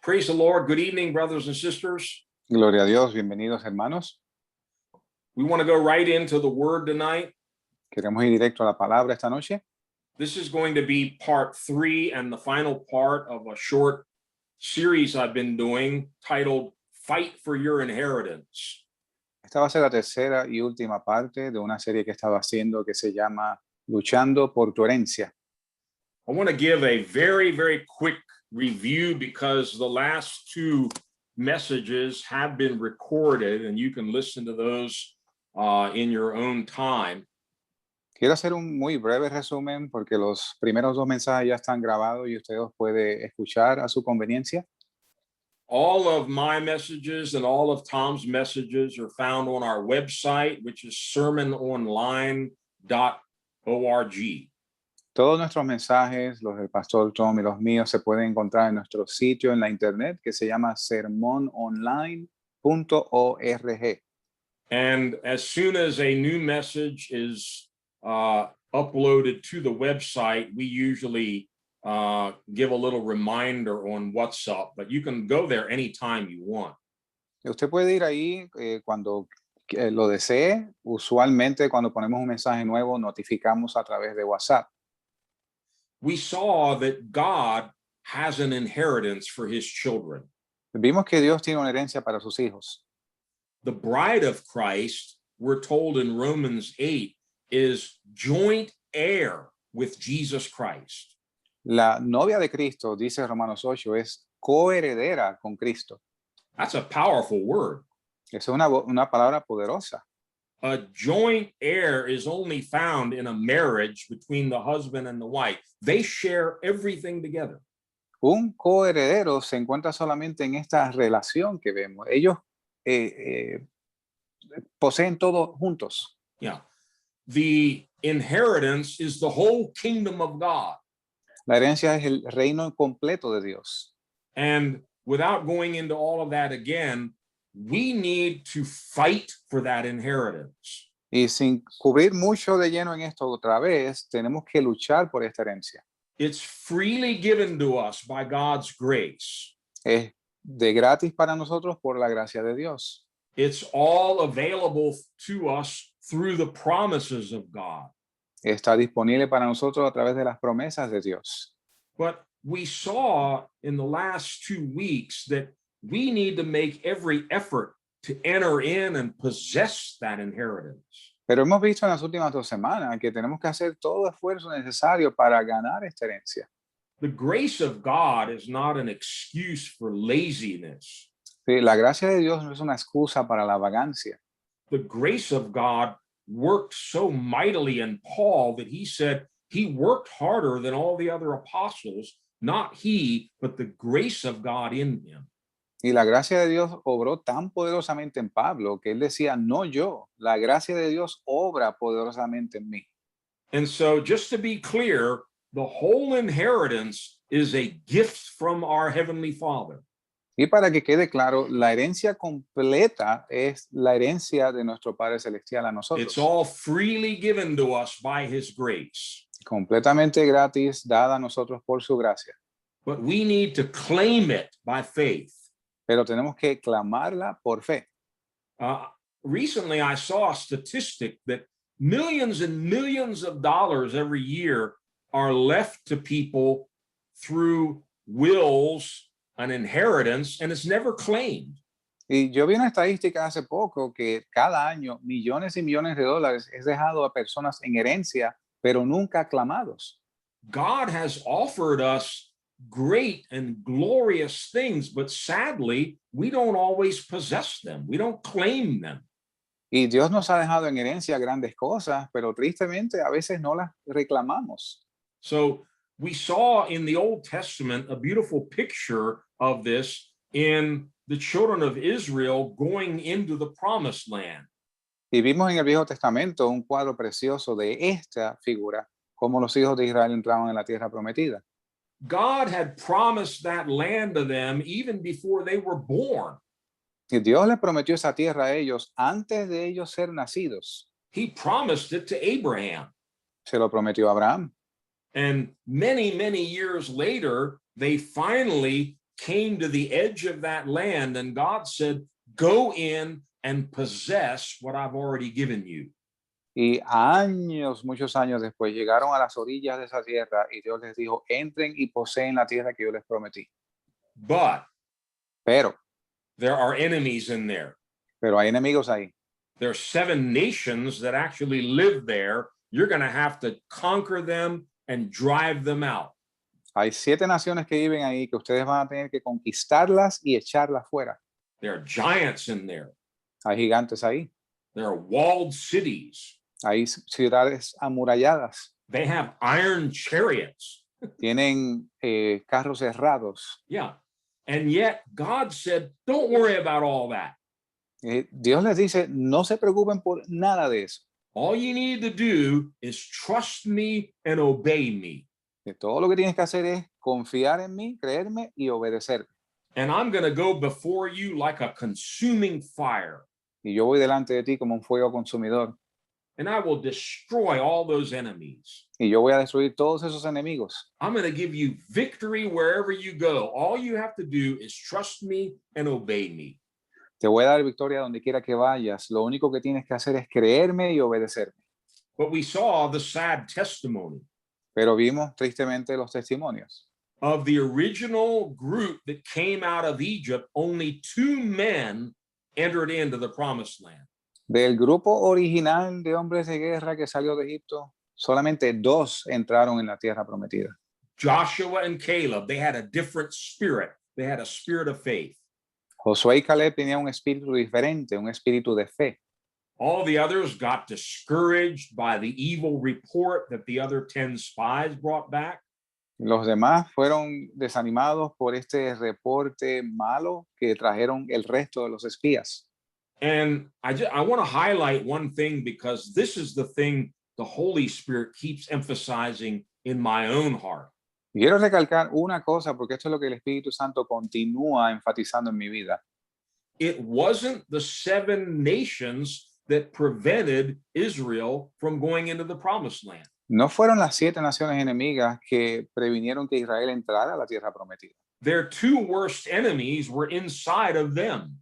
Praise the Lord. Good evening, brothers and sisters. Gloria a Dios, bienvenidos hermanos. We want to go right into the word tonight. Queremos ir directo a la palabra esta noche. This is going to be part 3 and the final part of a short series I've been doing titled Fight for Your Inheritance. Esta va a ser la tercera y última parte de una serie que he estado haciendo que se llama Luchando por tu herencia. I want to give a very, very quick review because the last 2 messages have been recorded and you can listen to those in your own time. Quiero hacer un muy breve resumen porque los primeros 2 mensajes ya están grabados y usted los puede escuchar a su conveniencia. All of my messages and all of Tom's messages are found on our website, which is sermononline.org. Todos nuestros mensajes, los del pastor Tom y los míos, se pueden encontrar en nuestro sitio en la internet que se llama sermononline.org. And as soon as a new message is uploaded to the website, we usually give a little reminder on what's up, but you can go there anytime you want. Usted puede ir ahí cuando lo desee. Usualmente cuando ponemos un mensaje nuevo, notificamos a través de WhatsApp. We saw that God has an inheritance for his children. Vimos que Dios tiene una herencia para sus hijos. The bride of Christ, we're told in Romans 8, is joint heir with Jesus Christ. La novia de Cristo, dice Romanos 8, es coheredera con Cristo. That's a powerful word. Esa es una palabra poderosa. A joint heir is only found in a marriage between the husband and the wife. They share everything together. Un coheredero se encuentra solamente en esta relación que vemos. Ellos poseen todo juntos. Yeah. The inheritance is the whole kingdom of God. La herencia es el reino completo de Dios. And without going into all of that again, we need to fight for that inheritance. Y sin cubrir mucho de lleno en esto otra vez, tenemos que luchar por esta herencia. It's freely given to us by God's grace. Es de gratis para nosotros por la gracia de Dios. It's all available to us through the promises of God. Está disponible para nosotros a través de las promesas de Dios. But we saw in the last 2 weeks that we need to make every effort to enter in and possess that inheritance. Pero hemos visto en las últimas 2 semanas que tenemos que hacer todo esfuerzo necesario para ganar esta herencia. The grace of God is not an excuse for laziness. Sí, la gracia de Dios no es una excusa para la vagancia. The grace of God worked so mightily in Paul that he said he worked harder than all the other apostles, not he, but the grace of God in him. Y la gracia de Dios obró tan poderosamente en Pablo que él decía, no yo, la gracia de Dios obra poderosamente en mí. And so just to be clear, the whole inheritance is a gift from our Heavenly Father. Y para que quede claro, la herencia completa es la herencia de nuestro Padre Celestial a nosotros. It's all freely given to us by His grace. Completamente gratis, dada a nosotros por su gracia. But we need to claim it by faith. Pero tenemos que clamarla por fe. Recently, I saw a statistic that millions and millions of dollars every year are left to people through wills, an inheritance, and it's never claimed. Y yo vi una estadística hace poco que cada año millones y millones de dólares es dejado a personas en herencia, pero nunca clamados. God has offered us great and glorious things, but sadly, we don't always possess them. We don't claim them. Y Dios nos ha dejado en herencia grandes cosas, pero tristemente a veces no las reclamamos. So we saw in the Old Testament a beautiful picture of this in the children of Israel going into the promised land. Y vimos en el Viejo Testamento un cuadro precioso de esta figura, como los hijos de Israel entraban en la tierra prometida. God had promised that land to them even before they were born. Y Dios les prometió esa tierra a ellos antes de ellos ser nacidos. He promised it to Abraham. Se lo prometió a Abraham. And many, many years later, they finally came to the edge of that land, and God said, go in and possess what I've already given you. Y años, muchos años después, llegaron a las orillas de esa tierra y Dios les dijo, entren y poseen la tierra que yo les prometí. But Pero there are enemies in there. hay enemigos ahí. There are 7 nations that actually live there. You're going to have to conquer them and drive them out. Hay 7 naciones que viven ahí que ustedes van a tener que conquistarlas y echarlas fuera. There are giants in there. Hay gigantes ahí. There are walled cities. Hay ciudades amuralladas. They have iron chariots. Tienen carros cerrados. Yeah. And yet God said, don't worry about all that. Dios les dice, no se preocupen por nada de eso. All you need to do is trust me and obey me. Que todo lo que tienes que hacer es confiar en mí, creerme y obedecerme. And I'm going to go before you like a consuming fire. Y yo voy delante de ti como un fuego consumidor. And I will destroy all those enemies. Y yo voy a destruir todos esos enemigos. I'm going to give you victory wherever you go. All you have to do is trust me and obey me. Te voy a dar victoria donde quiera que vayas. Lo único que tienes que hacer es creerme y obedecerme. But we saw the sad testimony Pero vimos tristemente los testimonios. of the original group that came out of Egypt. Only 2 men entered into the promised land. Del grupo original de hombres de guerra que salió de Egipto, solamente 2 entraron en la tierra prometida. Joshua and Caleb, they had a different spirit. They had a spirit of faith. Josué y Caleb tenían un espíritu diferente, un espíritu de fe. All the others got discouraged by the evil report that the other 10 spies brought back. Los demás fueron desanimados por este reporte malo que trajeron el resto de los espías. And I want to highlight one thing, because this is the thing the Holy Spirit keeps emphasizing in my own heart. Quiero recalcar una cosa porque esto es lo que el Espíritu Santo continúa enfatizando en mi vida. It wasn't the 7 nations that prevented Israel from going into the promised land. No fueron las 7 naciones enemigas que previnieron que Israel entrara a la tierra prometida. Their 2 worst enemies were inside of them: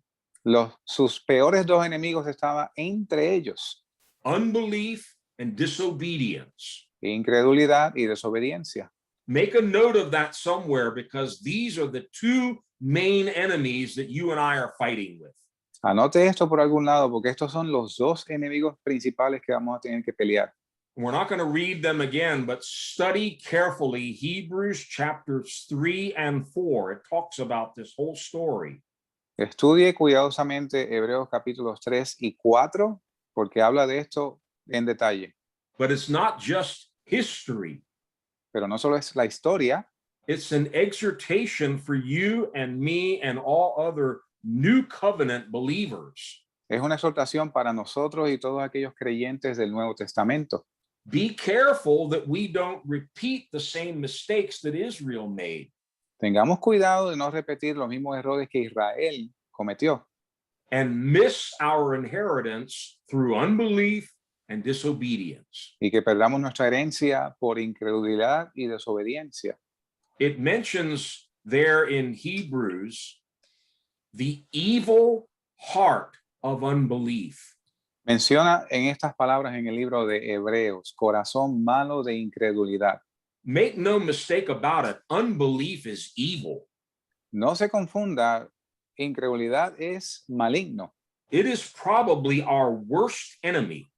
Sus peores 2 enemigos estaban entre ellos, unbelief and disobedience. incredulidad y desobediencia. Make a note of that somewhere, because these are the 2 main enemies that you and I are fighting with. Anote esto por algún lado porque estos son los 2 enemigos principales que vamos a tener que pelear. We're not going to read them again, but study carefully Hebrews chapters 3 and 4. It talks about this whole story. Estudie cuidadosamente Hebreos capítulos 3 y 4 porque habla de esto en detalle. But it's not just history. Pero no solo es la historia, It's an exhortation for you and me and all other new covenant believers. es una exhortación para nosotros y todos aquellos creyentes del Nuevo Testamento. Be careful that we don't repeat the same mistakes that Israel made. Tengamos cuidado de no repetir los mismos errores que Israel cometió And miss our inheritance through unbelief and disobedience. y que perdamos nuestra herencia por incredulidad y desobediencia. It mentions there in Hebrews the evil heart of unbelief. Menciona en estas palabras en el libro de Hebreos, corazón malo de incredulidad. Make no mistake about it, unbelief is evil. No se confunda, incredulidad es maligno. It is probably our worst enemy,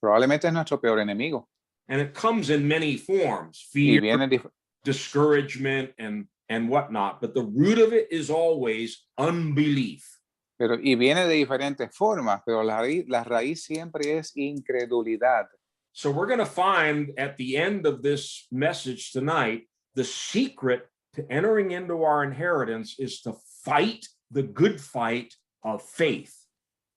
Probablemente es nuestro peor enemigo. and it comes in many forms: Y fear, viene discouragement, and whatnot. But the root of it is always unbelief. viene de diferentes formas, pero la raíz siempre es incredulidad. So we're going to find at the end of this message tonight, the secret to entering into our inheritance is to fight the good fight of faith.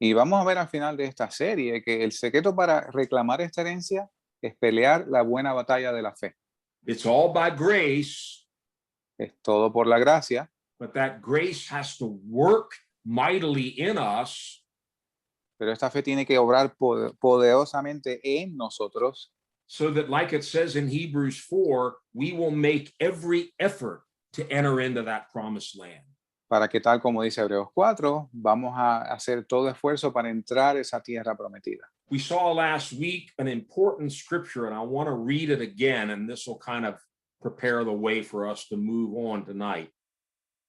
Y vamos a ver al final de esta serie que el secreto para reclamar esta herencia es pelear la buena batalla de la fe. It's all by grace, Es todo por la gracia, but that grace has to work mightily in us pero esta fe tiene que obrar poderosamente en nosotros so that, like it says in Hebrews 4, we will make every effort to enter into that promised land. Para que tal como dice Hebreos 4, vamos a hacer todo esfuerzo para entrar a esa tierra prometida. We saw last week an important scripture, and I want to read it again, and this will kind of prepare the way for us to move on tonight.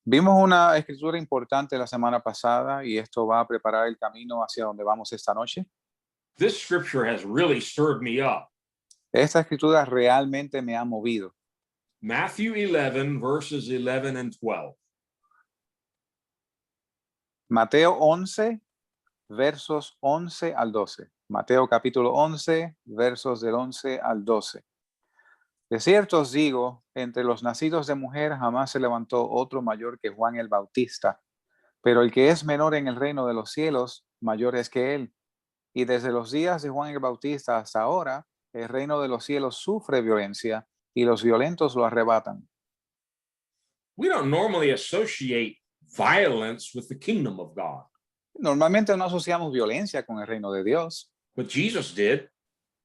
Vimos una escritura importante la semana pasada y esto va a preparar el camino hacia donde vamos esta noche. This scripture has really stirred me up. Esta escritura realmente me ha movido. Matthew 11, verses 11 and 12. Mateo 11, versos 11 al 12. Mateo capítulo 11, versos del 11 al 12. De cierto os digo, entre los nacidos de mujer jamás se levantó otro mayor que Juan el Bautista, pero el que es menor en el reino de los cielos, mayor es que él. Y desde los días de Juan el Bautista hasta ahora, el reino de los cielos sufre violencia y los violentos lo arrebatan. We don't normally associate violence with the kingdom of God, Normalmente no asociamos violencia con el reino de Dios, but Jesus did,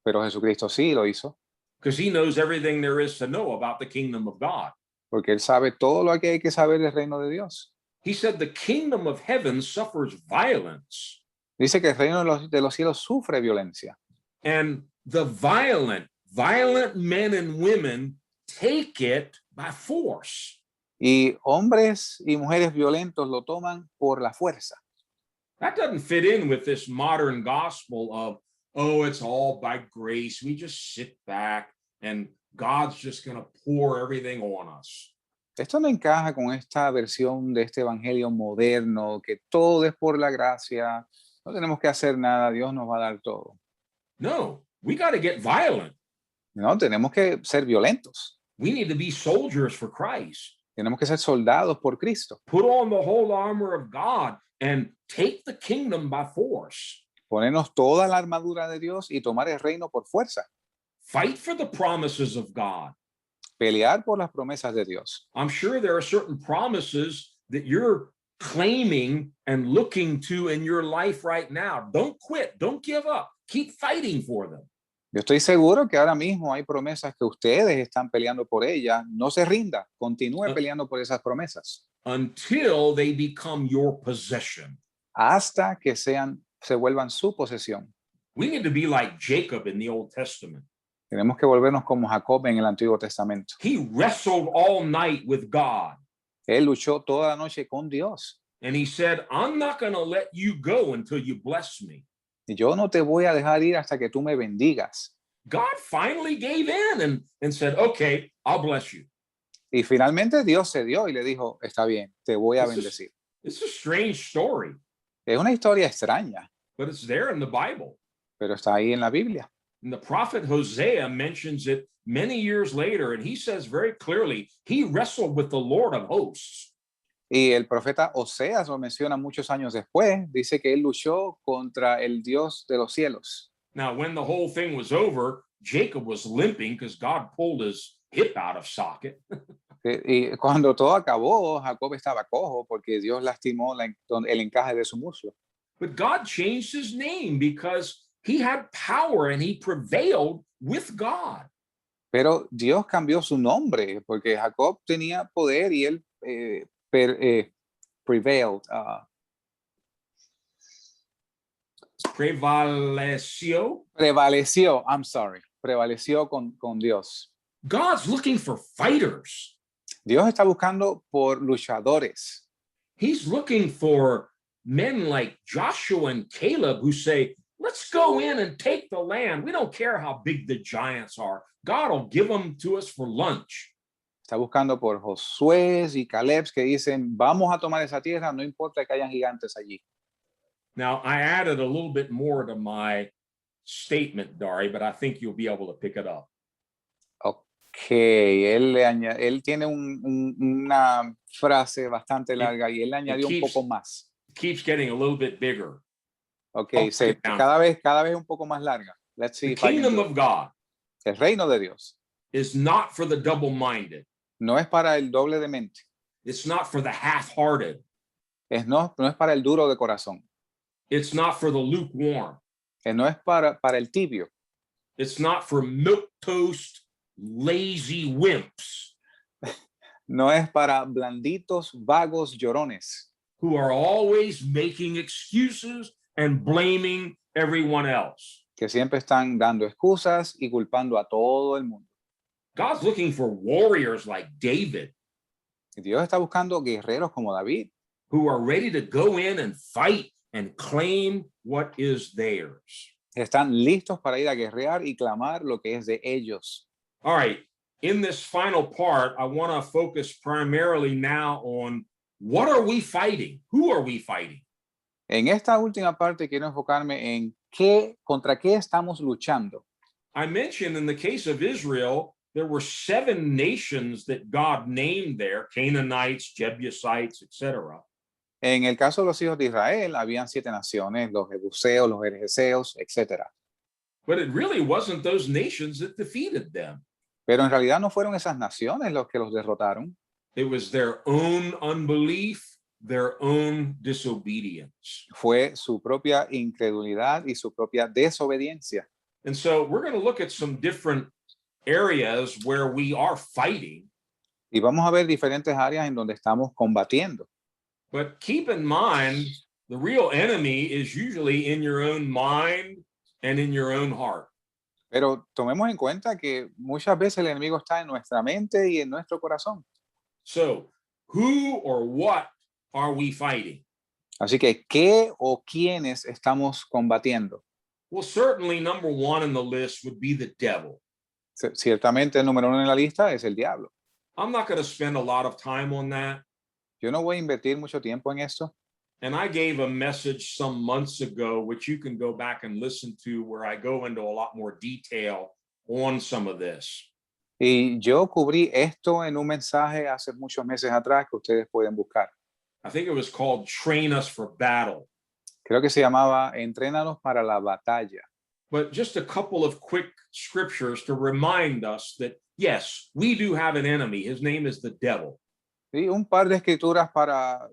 pero Jesucristo sí lo hizo, because he knows everything there is to know about the kingdom of God. porque él sabe todo lo que hay que saber del reino de Dios. He said the kingdom of heaven suffers violence, Dice que el reino de los cielos sufre violencia and the violent men and women take it by force. y hombres y mujeres violentos lo toman por la fuerza. That doesn't fit in with this modern gospel of, oh, it's all by grace. We just sit back and God's just going to pour everything on us. Esto no encaja con esta versión de este evangelio moderno, que todo es por la gracia, no tenemos que hacer nada, Dios nos va a dar todo. No, we got to get violent. No, tenemos que ser violentos, We need to be soldiers for Christ. tenemos que ser soldados por Cristo, Put on the whole armor of God and take the kingdom by force. ponernos toda la armadura de Dios y tomar el reino por fuerza, Fight for the promises of God. pelear por las promesas de Dios. I'm sure there are certain promises that you're claiming and looking to in your life right now. Don't quit. Don't give up. Keep fighting for them. Yo estoy seguro que ahora mismo hay promesas que ustedes están peleando por ellas. No se rinda, continúe peleando por esas promesas until they become your possession. hasta que se vuelvan su posesión. We need to be like Jacob in the Old Testament. Tenemos que volvernos como Jacob en el Antiguo Testamento. He wrestled all night with God. Él luchó toda la noche con Dios. And he said, I'm not going to let you go until you bless me. Y yo no te voy a dejar ir hasta que tú me bendigas. God finally gave in and said, okay, I'll bless you. Y finalmente Dios cedió y le dijo, está bien, te voy a bendecir. It's a strange story, Es una historia extraña, but it's there in the Bible. pero está ahí en la Biblia. And the prophet Hosea mentions it many years later, and he says very clearly, he wrestled with the Lord of hosts. Y el profeta Oseas lo menciona muchos años después. Dice que él luchó contra el Dios de los cielos. Now, when the whole thing was over, Jacob was limping because God pulled his hip out of socket. Y cuando todo acabó, Jacob estaba cojo porque Dios lastimó el encaje de su muslo. But God changed his name because he had power and he prevailed with God. Pero Dios cambió su nombre porque Jacob tenía poder y él prevailed. Prevaleció. Prevaleció con Dios. God's looking for fighters. Dios está buscando por luchadores. He's looking for men like Joshua and Caleb who say, let's go in and take the land. We don't care how big the giants are. God will give them to us for lunch. Está buscando por Josué y Caleb que dicen, vamos a tomar esa tierra, no importa que hayan gigantes allí. Now, I added a little bit more to my statement, Dari, but I think you'll be able to pick it up. Ok, él tiene una frase bastante larga y él le añadió un poco más. Keeps getting a little bit bigger. Ok, cada vez un poco más larga. Let's see. The kingdom of God el reino de Dios is not for the double-minded. no es para el doble de mente. It's not for the half-hearted. No es para el duro de corazón. It's not for the lukewarm. No es para el tibio. It's not for milquetoast, lazy wimps. no es para blanditos, vagos, llorones, who are always making excuses and blaming everyone else. que siempre están dando excusas y culpando a todo el mundo. God's looking for warriors like David Y Dios está buscando guerreros como David, who are ready to go in and fight and claim what is theirs. que están listos para ir a guerrear y clamar lo que es de ellos. All right, in this final part, I want to focus primarily now on what are we fighting? Who are we fighting? En esta última parte quiero enfocarme en contra qué estamos luchando. I mentioned in the case of Israel, there were 7 nations that God named there, Canaanites, Jebusites, etc. En el caso de los hijos de Israel, habían 7 naciones, los jebuseos, los jerjeseos, etc. But it really wasn't those nations that defeated them. Pero en realidad no fueron esas naciones los que los derrotaron. It was their own unbelief, their own disobedience. Fue su propia incredulidad y su propia desobediencia. And so we're going to look at some different areas where we are fighting. Y vamos a ver diferentes áreas en donde estamos combatiendo. But keep in mind, the real enemy is usually in your own mind and in your own heart. Pero tomemos en cuenta que muchas veces el enemigo está en nuestra mente y en nuestro corazón. So who or what are we fighting? Así que, ¿qué o quiénes estamos combatiendo? Well, certainly number 1 in the list would be the devil. Ciertamente el número 1 en la lista es el diablo. I'm not going to spend a lot of time on that. Yo no voy a invertir mucho tiempo en esto. And I gave a message some months ago, which you can go back and listen to, where I go into a lot more detail on some of this. Y yo cubrí esto en un mensaje hace muchos meses atrás que ustedes pueden buscar. I think it was called Train Us for Battle. Creo que se llamaba Entrénanos para la batalla. But just a couple of quick scriptures to remind us that, yes, we do have an enemy. His name is the devil. Y un par de escrituras para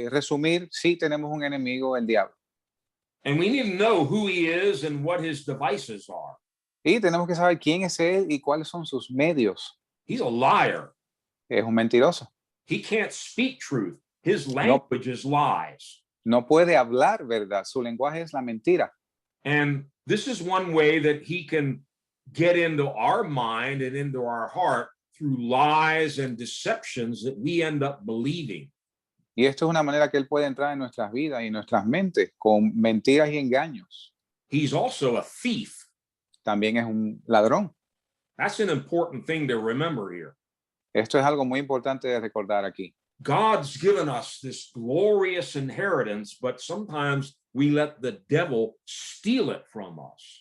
resumir, sí tenemos un enemigo, el diablo. And we need to know who he is and what his devices are. Y tenemos que saber quién es él y cuáles son sus medios. He's a liar. Es un mentiroso. He can't speak truth. His language is lies. No puede hablar verdad. Su lenguaje es la mentira. And this is one way that he can get into our mind and into our heart through lies and deceptions that we end up believing. Y esto es una manera que él puede entrar en nuestras vidas y nuestras mentes con mentiras y engaños. He's also a thief. También es un ladrón. That's an important thing to remember here. Esto es algo muy importante de recordar aquí. God's given us this glorious inheritance, but sometimes we let the devil steal it from us.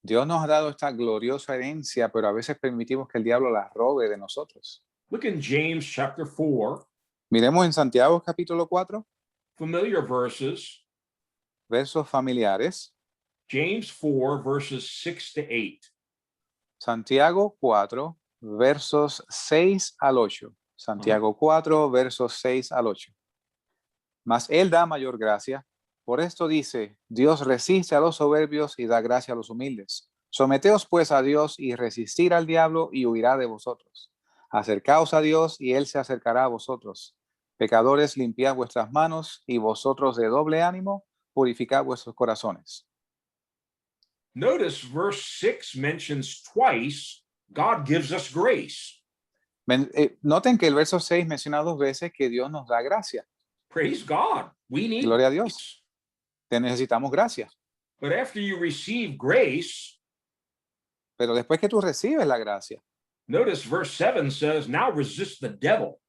Dios nos ha dado esta gloriosa herencia, pero a veces permitimos que el diablo la robe de nosotros. Look in James chapter 4, Miremos en Santiago capítulo 4, familiar verses, versos familiares. James 4, verses 6 to 8. Santiago 4, versos 6 al 8. Santiago 4, versos 6 al 8. Mas él da mayor gracia. Por esto dice, Dios resiste a los soberbios y da gracia a los humildes. Someteos pues a Dios y resistir al diablo y huirá de vosotros. Acercaos a Dios y él se acercará a vosotros. Pecadores, limpiad vuestras manos y vosotros de doble ánimo, purificad vuestros corazones. Notice verse 6 mentions twice God gives us grace. Noten que el verso 6 menciona 2 veces que Dios nos da gracia. Praise God. We need Gloria a Dios. grace. Te necesitamos gracia. But after you receive grace, Pero después que tú recibes la gracia, notice verse 7 says, now resist the devil.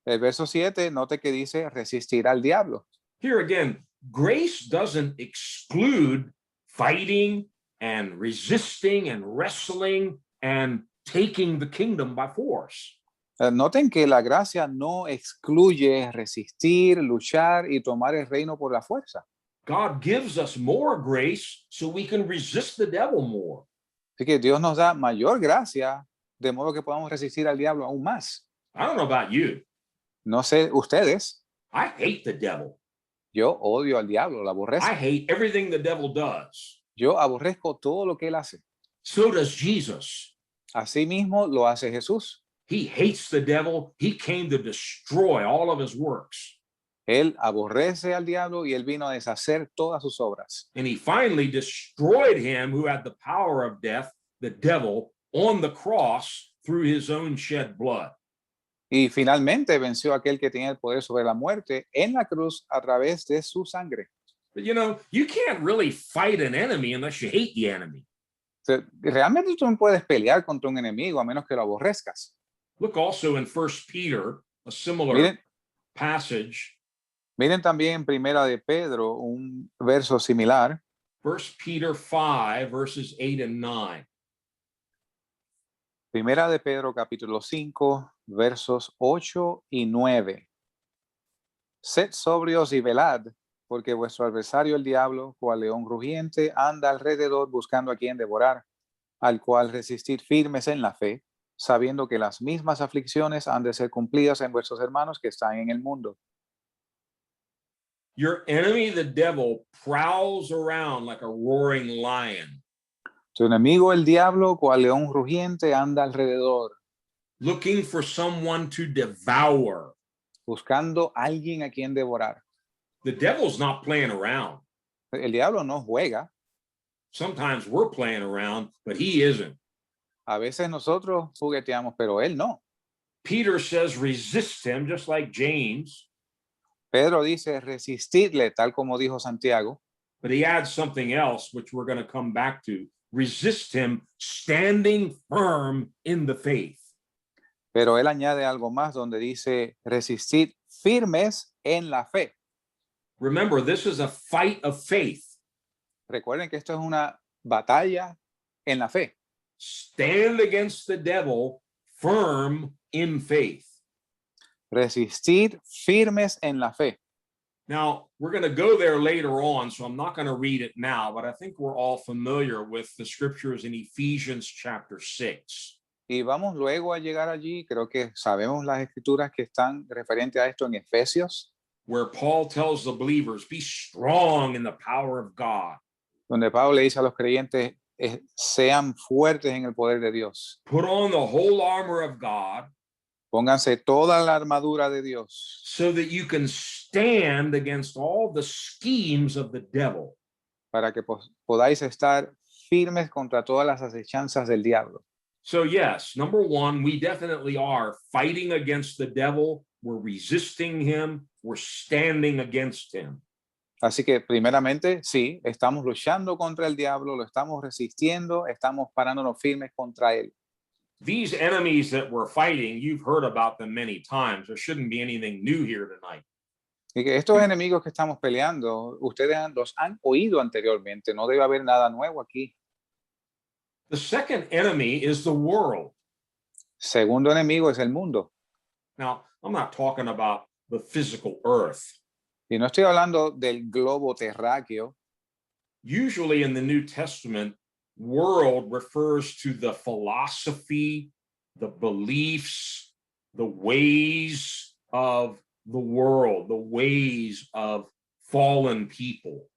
el verso 7, note que dice resistir al diablo. Here again, grace doesn't exclude fighting and resisting and wrestling and taking the kingdom by force. Noten que la gracia no excluye resistir, luchar y tomar el reino por la fuerza. God gives us more grace so we can resist the devil more. Así que Dios nos da mayor gracia de modo que podamos resistir al diablo aún más. I don't know about you. No sé ustedes, I hate the devil. yo odio al diablo, lo aborrezco. I hate everything the devil does. Yo aborrezco todo lo que él hace. So does Jesus. Asimismo lo hace Jesús. He hates the devil. He came to destroy all of his works. Él aborrece al diablo y él vino a deshacer todas sus obras. And he finally destroyed him who had the power of death, the devil, on the cross through his own shed blood. Y finalmente venció a aquel que tenía el poder sobre la muerte en la cruz a través de su sangre. But you know, you can't really fight an enemy unless you hate the enemy. O sea, realmente tú no puedes pelear contra un enemigo a menos que lo aborrezcas. Look also in 1 Peter, a similar Miren, passage. miren también en Primera de Pedro un verso similar. 1 Peter 5, verses 8 and 9. Primera de Pedro capítulo 5 versos 8 y 9. Sed sobrios y velad, porque vuestro adversario el diablo, cual león rugiente, anda alrededor buscando a quien devorar, al cual resistir firmes en la fe, sabiendo que las mismas aflicciones han de ser cumplidas en vuestros hermanos que están en el mundo. Your enemy, the devil, prowls around like a roaring lion, Tu enemigo el diablo, cual león rugiente, anda alrededor, looking for someone to devour. buscando a alguien a quien devorar. The devil's not playing around. El diablo no juega. Sometimes we're playing around, but he isn't. A veces nosotros jugueteamos, pero él no. Peter says, resist him, just like James, Pedro dice resistirle, tal como dijo Santiago, but he adds something else, which we're going to come back to. Resist him, standing firm in the faith. pero él añade algo más donde dice resistir firmes en la fe. Remember, this is a fight of faith. Recuerden que esto es una batalla en la fe. Stand against the devil, firm in faith. Resistir firmes en la fe. Now, we're going to go there later on, so I'm not going to read it now, but I think we're all familiar with the scriptures in Ephesians chapter 6. Y vamos luego a llegar allí, creo que sabemos las escrituras que están referentes a esto en Efesios, Where Paul tells the believers, be strong in the power of God. donde Pablo le dice a los creyentes, sean fuertes en el poder de Dios. Put on the whole armor of God Pónganse toda la armadura de Dios so that you can stand against all the schemes of the devil. para que podáis estar firmes contra todas las acechanzas del diablo. So yes, number one, we definitely are fighting against the devil. We're resisting him. We're standing against him. Así que primeramente, sí, estamos luchando contra el diablo, lo estamos resistiendo, estamos parándonos firmes contra él. These enemies that we're fighting, you've heard about them many times. There shouldn't be anything new here tonight. Y que estos enemigos que estamos peleando, ustedes los han oído anteriormente, no debe haber nada nuevo aquí. The second enemy is the world. Segundo enemigo es el mundo. Now, I'm not talking about the physical earth. Y no estoy hablando del globo terráqueo. Usually in the New Testament, world refers to the philosophy, the beliefs, the ways of the world, the ways of fallen people.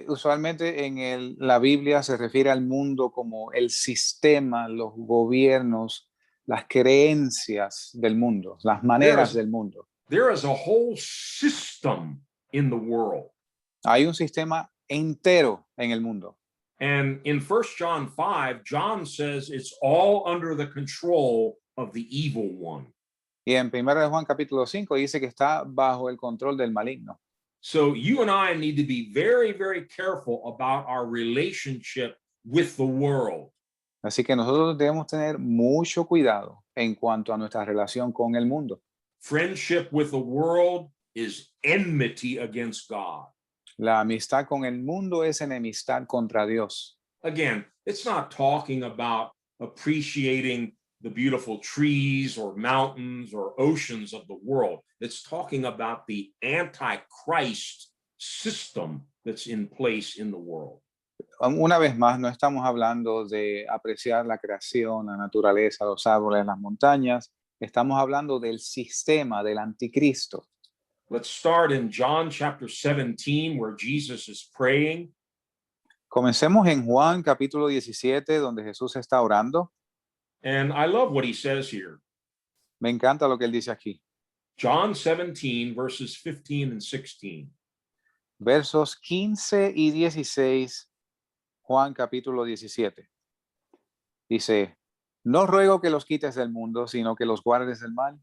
Usualmente en la Biblia se refiere al mundo como el sistema, los gobiernos, las creencias del mundo, las maneras del mundo. There is a whole system in the world. Hay un sistema entero en el mundo. And in 1 John 5, John says it's all under the control of the evil one. Y en 1 de Juan capítulo 5 dice que está bajo el control del maligno. So you and I need to be very, very careful about our relationship with the world. Así que nosotros debemos tener mucho cuidado en cuanto a nuestra relación con el mundo. Friendship with the world is enmity against God. La amistad con el mundo es enemistad contra Dios. Again, it's not talking about appreciating the beautiful trees or mountains or oceans of the world. It's talking about the antichrist system that's in place in the world. Una vez más, no estamos hablando de apreciar la creación, la naturaleza, los árboles, las montañas. Estamos hablando del sistema del anticristo. Let's start in John chapter 17, where Jesus is praying. Comencemos en Juan capítulo 17, donde Jesús está orando. And I love what he says here. Me encanta lo que él dice aquí. John 17, verses 15 and 16. Versos 15 y 16, Juan capítulo 17. Dice, no ruego que los quites del mundo, sino que los guardes del mal.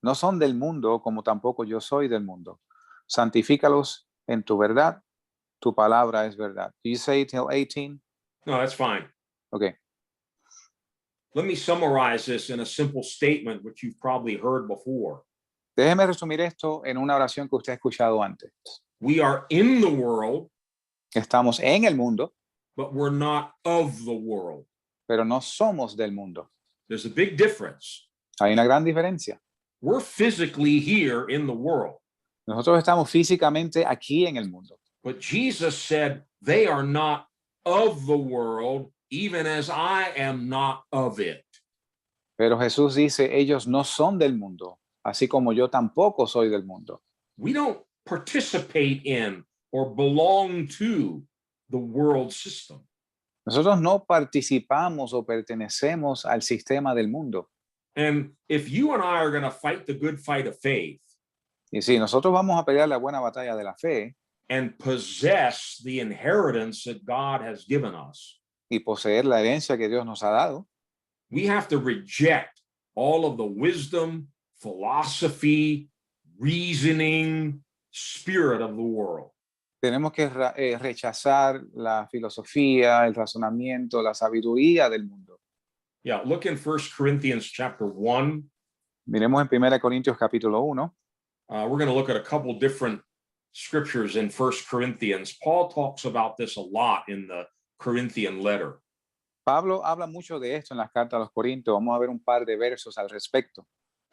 No son del mundo, como tampoco yo soy del mundo. Santifícalos en tu verdad. Tu palabra es verdad. Do you say till 18? No, that's fine. Okay. Let me summarize this in a simple statement, which you've probably heard before. Déjeme resumir esto en una oración que usted ha escuchado antes. We are in the world, Estamos en el mundo, but we're not of the world. pero no somos del mundo. There's a big difference. Hay una gran diferencia. We're physically here in the world, Nosotros estamos físicamente aquí en el mundo, but Jesus said they are not of the world, even as I am not of it. pero Jesús dice, ellos no son del mundo, así como yo tampoco soy del mundo. We don't participate in or belong to the world system. Nosotros no participamos o pertenecemos al sistema del mundo. And if you and I are going to fight the good fight of faith Y si nosotros vamos a pelear la buena batalla de la fe and possess the inheritance that God has given us, y poseer la herencia que Dios nos ha dado, we have to reject all of the wisdom, philosophy, reasoning, spirit of the world. tenemos que rechazar la filosofía, el razonamiento, la sabiduría del mundo. Yeah, look in 1 Corinthians chapter 1. Miremos en 1 Corintios capítulo 1. We're going to look at a couple different scriptures in 1 Corinthians. Paul talks about this a lot in the Corinthian letter. Pablo habla mucho de esto en las cartas a los Corintios. Vamos a ver un par de versos al respecto.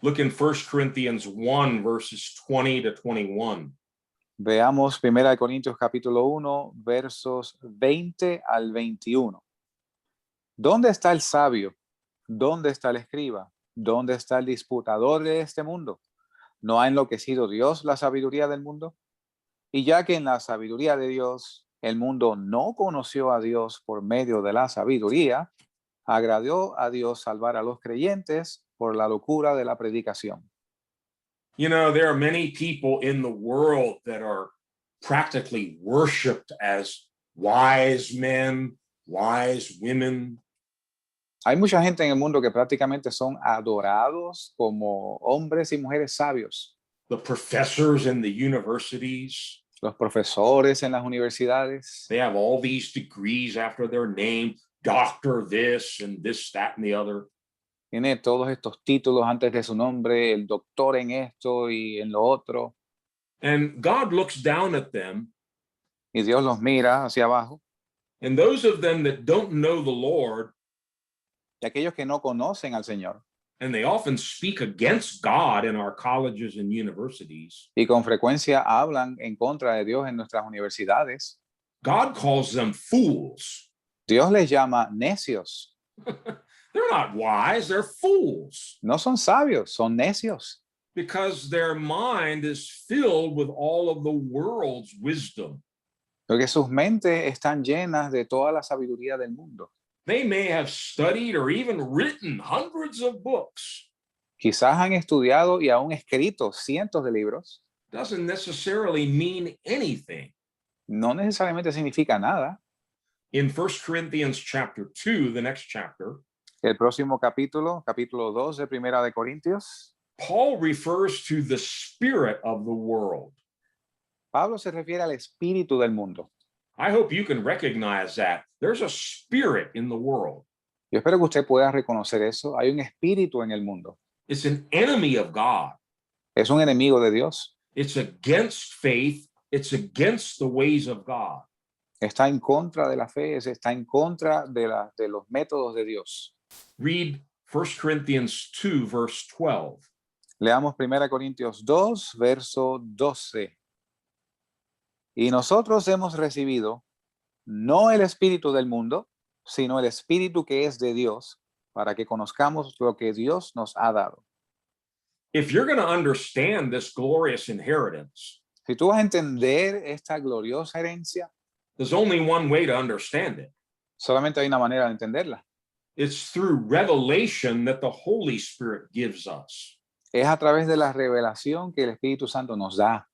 Look in 1 Corinthians 1, verses 20 to 21. Veamos 1 Corintios capítulo 1, versos 20 al 21. ¿Dónde está el sabio? ¿Dónde está el escriba? ¿Dónde está el disputador de este mundo? ¿No ha enloquecido Dios la sabiduría del mundo? Y ya que en la sabiduría de Dios el mundo no conoció a Dios por medio de la sabiduría, agradó a Dios salvar a los creyentes por la locura de la predicación. You know, there are many people in the world that are practically worshiped as wise men, wise women. Hay mucha gente en el mundo que prácticamente son adorados como hombres y mujeres sabios. The professors in the universities, Los profesores en las universidades they have all these degrees after their name, doctor this and this, that, and the other. tiene todos estos títulos antes de su nombre, el doctor en esto y en lo otro. And God looks down at them, Y Dios los mira hacia abajo. and those of them that don't know the Lord, Y aquellos que no conocen al Señor and they often speak against God in our colleges and universities, y con frecuencia hablan en contra de Dios en nuestras universidades, God calls them fools. Dios les llama necios. They're not wise, they're fools, No son sabios, son necios. because their mind is filled with all of the world's wisdom. Porque sus mentes están llenas de toda la sabiduría del mundo. They may have studied or even written hundreds of books. Quizás han estudiado y aún escrito cientos de libros. Doesn't necessarily mean anything. No necesariamente significa nada. In 1 Corinthians chapter 2, the next chapter, El próximo capítulo, capítulo 2 de Primera de Corintios, Paul refers to the spirit of the world. Pablo se refiere al espíritu del mundo. I hope you can recognize that. There's a spirit in the world. Yo espero que usted pueda reconocer eso. Hay un espíritu en el mundo. It's an enemy of God. Es un enemigo de Dios. It's against faith. It's against the ways of God. Está en contra de la fe, está en contra de los métodos de Dios. Read 1 Corinthians 2, verse 12. Leamos 1 Corintios 2, verso 12. Y nosotros hemos recibido no el espíritu del mundo, sino el espíritu que es de Dios, para que conozcamos lo que Dios nos ha dado. If you're going to understand this glorious inheritance, Si tú vas a entender esta gloriosa herencia, there's only one way to understand it. solamente hay una manera de entenderla. It's through revelation that the Holy Spirit gives us. Es a través de la revelación que el Espíritu Santo nos da.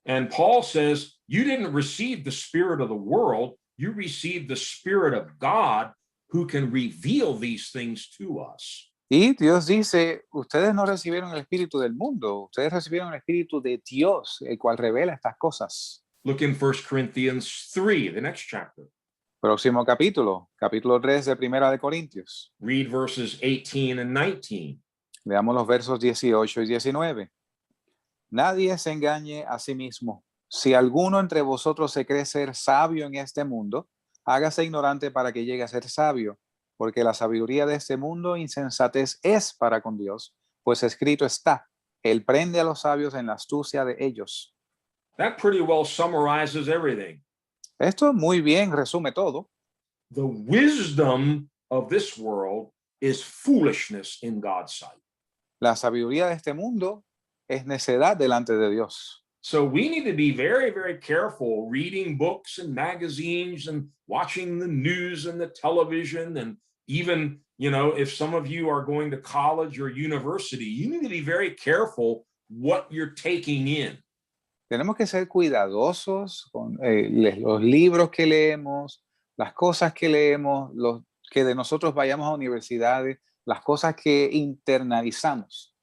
And Paul says, you didn't receive the spirit of the world, you received the Spirit of God who can reveal these things to us. Y Dios dice, ustedes no recibieron el Espíritu del mundo, ustedes recibieron el Espíritu de Dios, el cual revela estas cosas. Look in 1 Corinthians 3, the next chapter. Próximo capítulo, capítulo 3 de Primera de Corintios. Read verses 18 and 19. Veamos los versos 18 y 19. Nadie se engañe a sí mismo. Si alguno entre vosotros se cree ser sabio en este mundo, hágase ignorante para que llegue a ser sabio, porque la sabiduría de este mundo insensatez es para con Dios, pues escrito está, Él prende a los sabios en la astucia de ellos. That pretty well summarizes everything. Esto muy bien resume todo. The wisdom of this world is foolishness in God's sight. La sabiduría de este mundo es necedad delante de Dios. So we need to be very, very careful reading books and magazines and watching the news and the television. And even, if some of you are going to college or university, you need to be very careful what you're taking in. Tenemos que ser cuidadosos con los libros que leemos, las cosas que leemos, los que de nosotros vayamos a universidades, las cosas que internalizamos.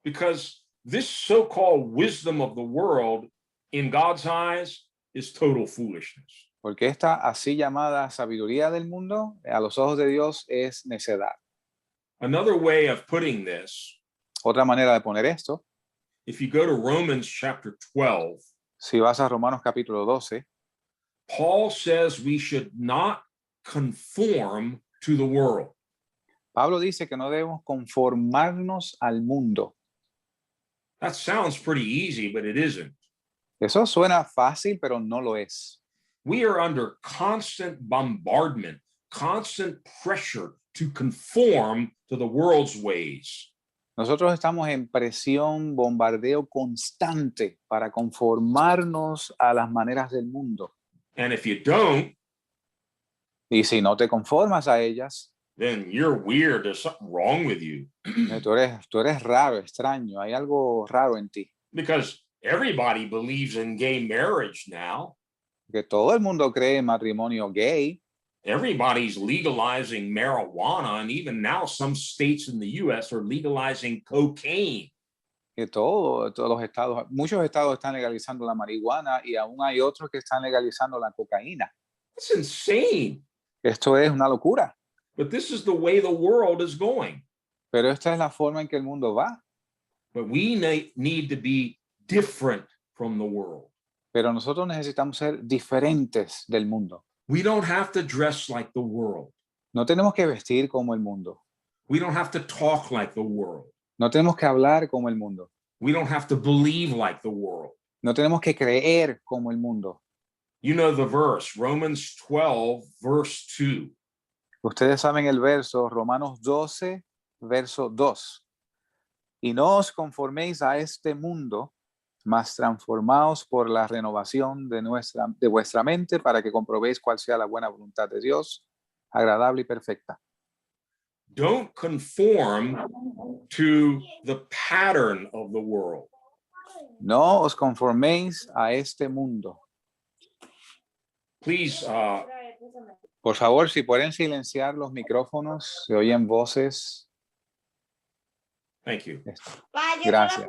Because this so-called wisdom of the world, in God's eyes, is total foolishness. Porque esta así llamada sabiduría del mundo, a los ojos de Dios, es necedad. Another way of putting this, Otra manera de poner esto, if you go to Romans chapter 12, si vas a Romanos capítulo 12, Paul says we should not conform to the world. Pablo dice que no debemos conformarnos al mundo. That sounds pretty easy, but it isn't. Eso suena fácil, pero no lo es. We are under constant bombardment, constant pressure to conform to the world's ways. Nosotros estamos en presión, bombardeo constante para conformarnos a las maneras del mundo. And if you don't, Y si no te conformas a ellas, then you're weird. There's something wrong with you. tú eres raro, extraño, hay algo raro en ti. Because everybody believes in gay marriage now. Que todo el mundo cree en matrimonio gay. Everybody's legalizing marijuana, and even now some states in the U.S. are legalizing cocaine. Que todos los estados, muchos estados están legalizando la marihuana y aún hay otros que están legalizando la cocaína. It's insane. Esto es una locura. But this is the way the world is going. Pero esta es la forma en que el mundo va. But we need to be different from the world. Pero nosotros necesitamos ser diferentes del mundo. We don't have to dress like the world. No tenemos que vestir como el mundo. We don't have to talk like the world. No tenemos que hablar como el mundo. We don't have to believe like the world. No tenemos que creer como el mundo. You know the verse, Romans 12, verse 2. Ustedes saben el verso, Romanos 12, verso 2. Y no os conforméis a este mundo, mas transformaos por la renovación de vuestra mente para que comprobéis cuál sea la buena voluntad de Dios, agradable y perfecta. Don't conform to the pattern of the world. No os conforméis a este mundo. Please, Por favor, si pueden silenciar los micrófonos, se oyen voces. thank you. Gracias.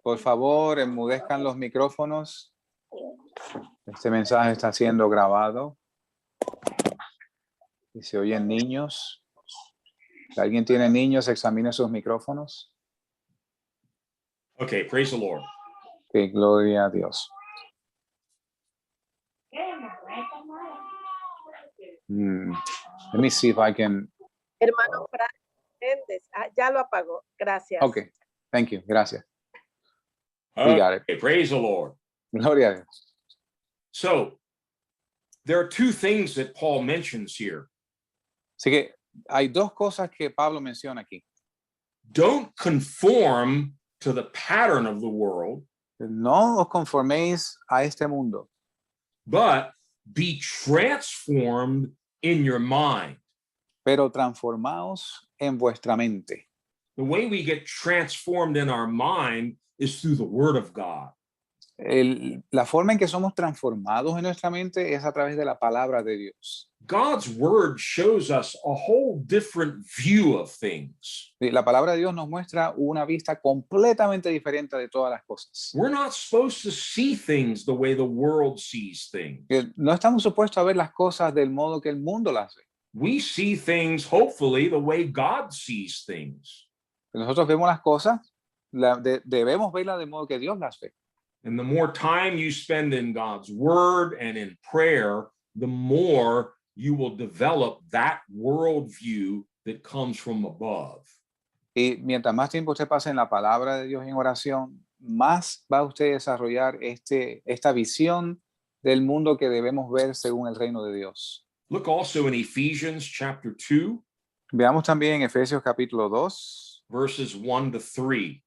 Por favor, enmudezcan los micrófonos. Este mensaje está siendo grabado. Y se oyen niños. Si alguien tiene niños, examine sus micrófonos. Okay, praise the Lord. Que gloria a Dios. Let me see if I can. Hermano Fran Méndez, ya lo apagó. Gracias. Okay, thank you. Gracias. We got it. Okay, praise the Lord. Gloria a Dios. So there are two things that Paul mentions here. Así que hay dos cosas que Pablo menciona aquí. Don't conform to the pattern of the world, No os conforméis a este mundo, but be transformed in your mind. pero transformaos en vuestra mente. The way we get transformed in our mind is through the word of God. La forma en que somos transformados en nuestra mente es a través de la palabra de Dios. God's word shows us a whole different view of things. Sí, la palabra de Dios nos muestra una vista completamente diferente de todas las cosas. We're not supposed to see things the way the world sees things. No estamos supuestos a ver las cosas del modo que el mundo las ve. We see things, hopefully, the way God sees things. Nosotros vemos las cosas, debemos verlas del modo que Dios las ve. And the more time you spend in God's word and in prayer, the more you will develop that worldview that comes from above. Y mientras más tiempo usted pase en la palabra de Dios y en oración, más va usted a desarrollar esta visión del mundo que debemos ver según el reino de Dios. Look also in Ephesians chapter 2, Veamos también Efesios capítulo 2, verses 1 to 3.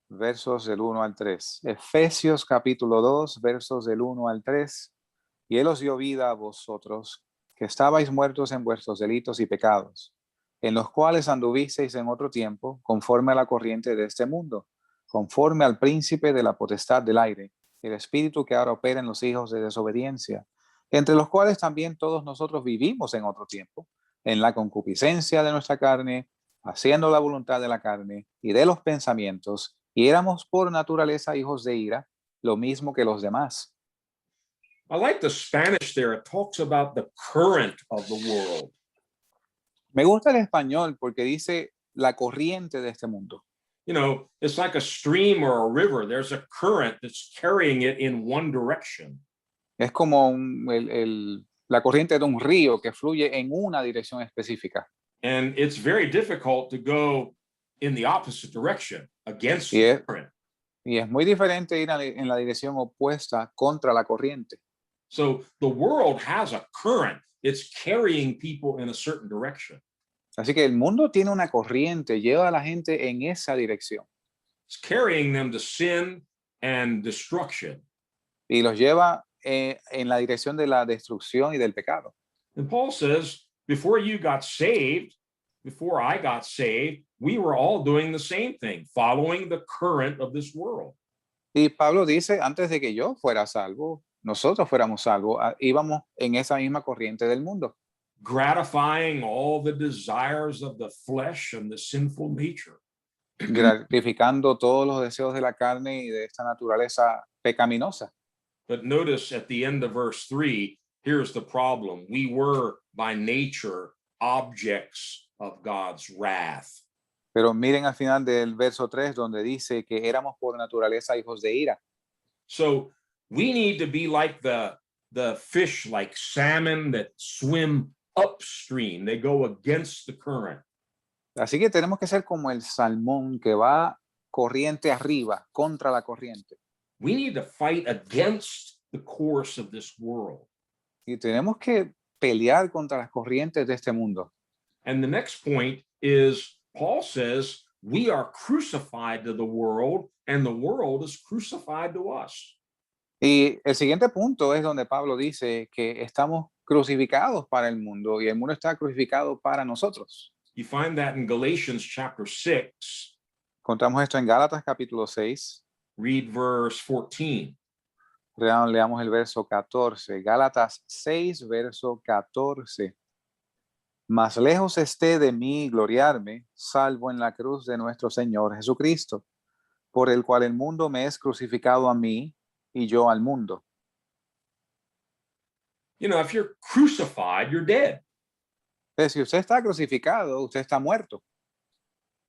versos del 1 al 3. Efesios capítulo 2, versos del 1 al 3. Y Él os dio vida a vosotros, que estabais muertos en vuestros delitos y pecados, en los cuales anduvisteis en otro tiempo, conforme a la corriente de este mundo, conforme al príncipe de la potestad del aire, el espíritu que ahora opera en los hijos de desobediencia, entre los cuales también todos nosotros vivimos en otro tiempo, en la concupiscencia de nuestra carne, haciendo la voluntad de la carne y de los pensamientos, y éramos por naturaleza hijos de ira, lo mismo que los demás. I like the Spanish there. It talks about the current of the world. Me gusta el español porque dice la corriente de este mundo. You know, it's like a stream or a river. There's a current that's carrying it in one direction. Es como la corriente de un río que fluye en una dirección específica. And it's very difficult to go in the opposite direction against Yeah. the current. Y es muy diferente ir en la dirección opuesta contra la corriente. So the world has a current. It's carrying people in a certain direction. Así que el mundo tiene una corriente, lleva a la gente en esa dirección It's carrying them to sin and destruction. y los lleva en la dirección de la destrucción y del pecado. And Paul says, before you got saved, before I got saved, we were all doing the same thing, following the current of this world. Y Pablo dice, antes de que yo fuera salvo, nosotros fuéramos salvos, íbamos en esa misma corriente del mundo, Gratifying all the desires of the flesh and the sinful nature. gratificando todos los deseos de la carne y de esta naturaleza pecaminosa. But notice at the end of verse 3, here's the problem. We were by nature objects of God's wrath. Pero miren al final del verso 3, donde dice que éramos por naturaleza hijos de ira. So we need to be like the fish, like salmon that swim upstream. They go against the current. Así que tenemos que ser como el salmón que va corriente arriba, contra la corriente. We need to fight against the course of this world. Y tenemos que pelear contra las corrientes de este mundo. And the next point is Paul says we are crucified to the world and the world is crucified to us. Y el siguiente punto es donde Pablo dice que estamos crucificados para el mundo y el mundo está crucificado para nosotros. You find that in Galatians chapter 6, Encontramos esto en Gálatas capítulo 6. read verse 14. Leamos el verso 14. Gálatas 6, verso 14. Más lejos esté de mí gloriarme, salvo en la cruz de nuestro Señor Jesucristo, por el cual el mundo me es crucificado a mí y yo al mundo. You know, if you're crucified, you're dead. Entonces, si usted está crucificado, usted está muerto.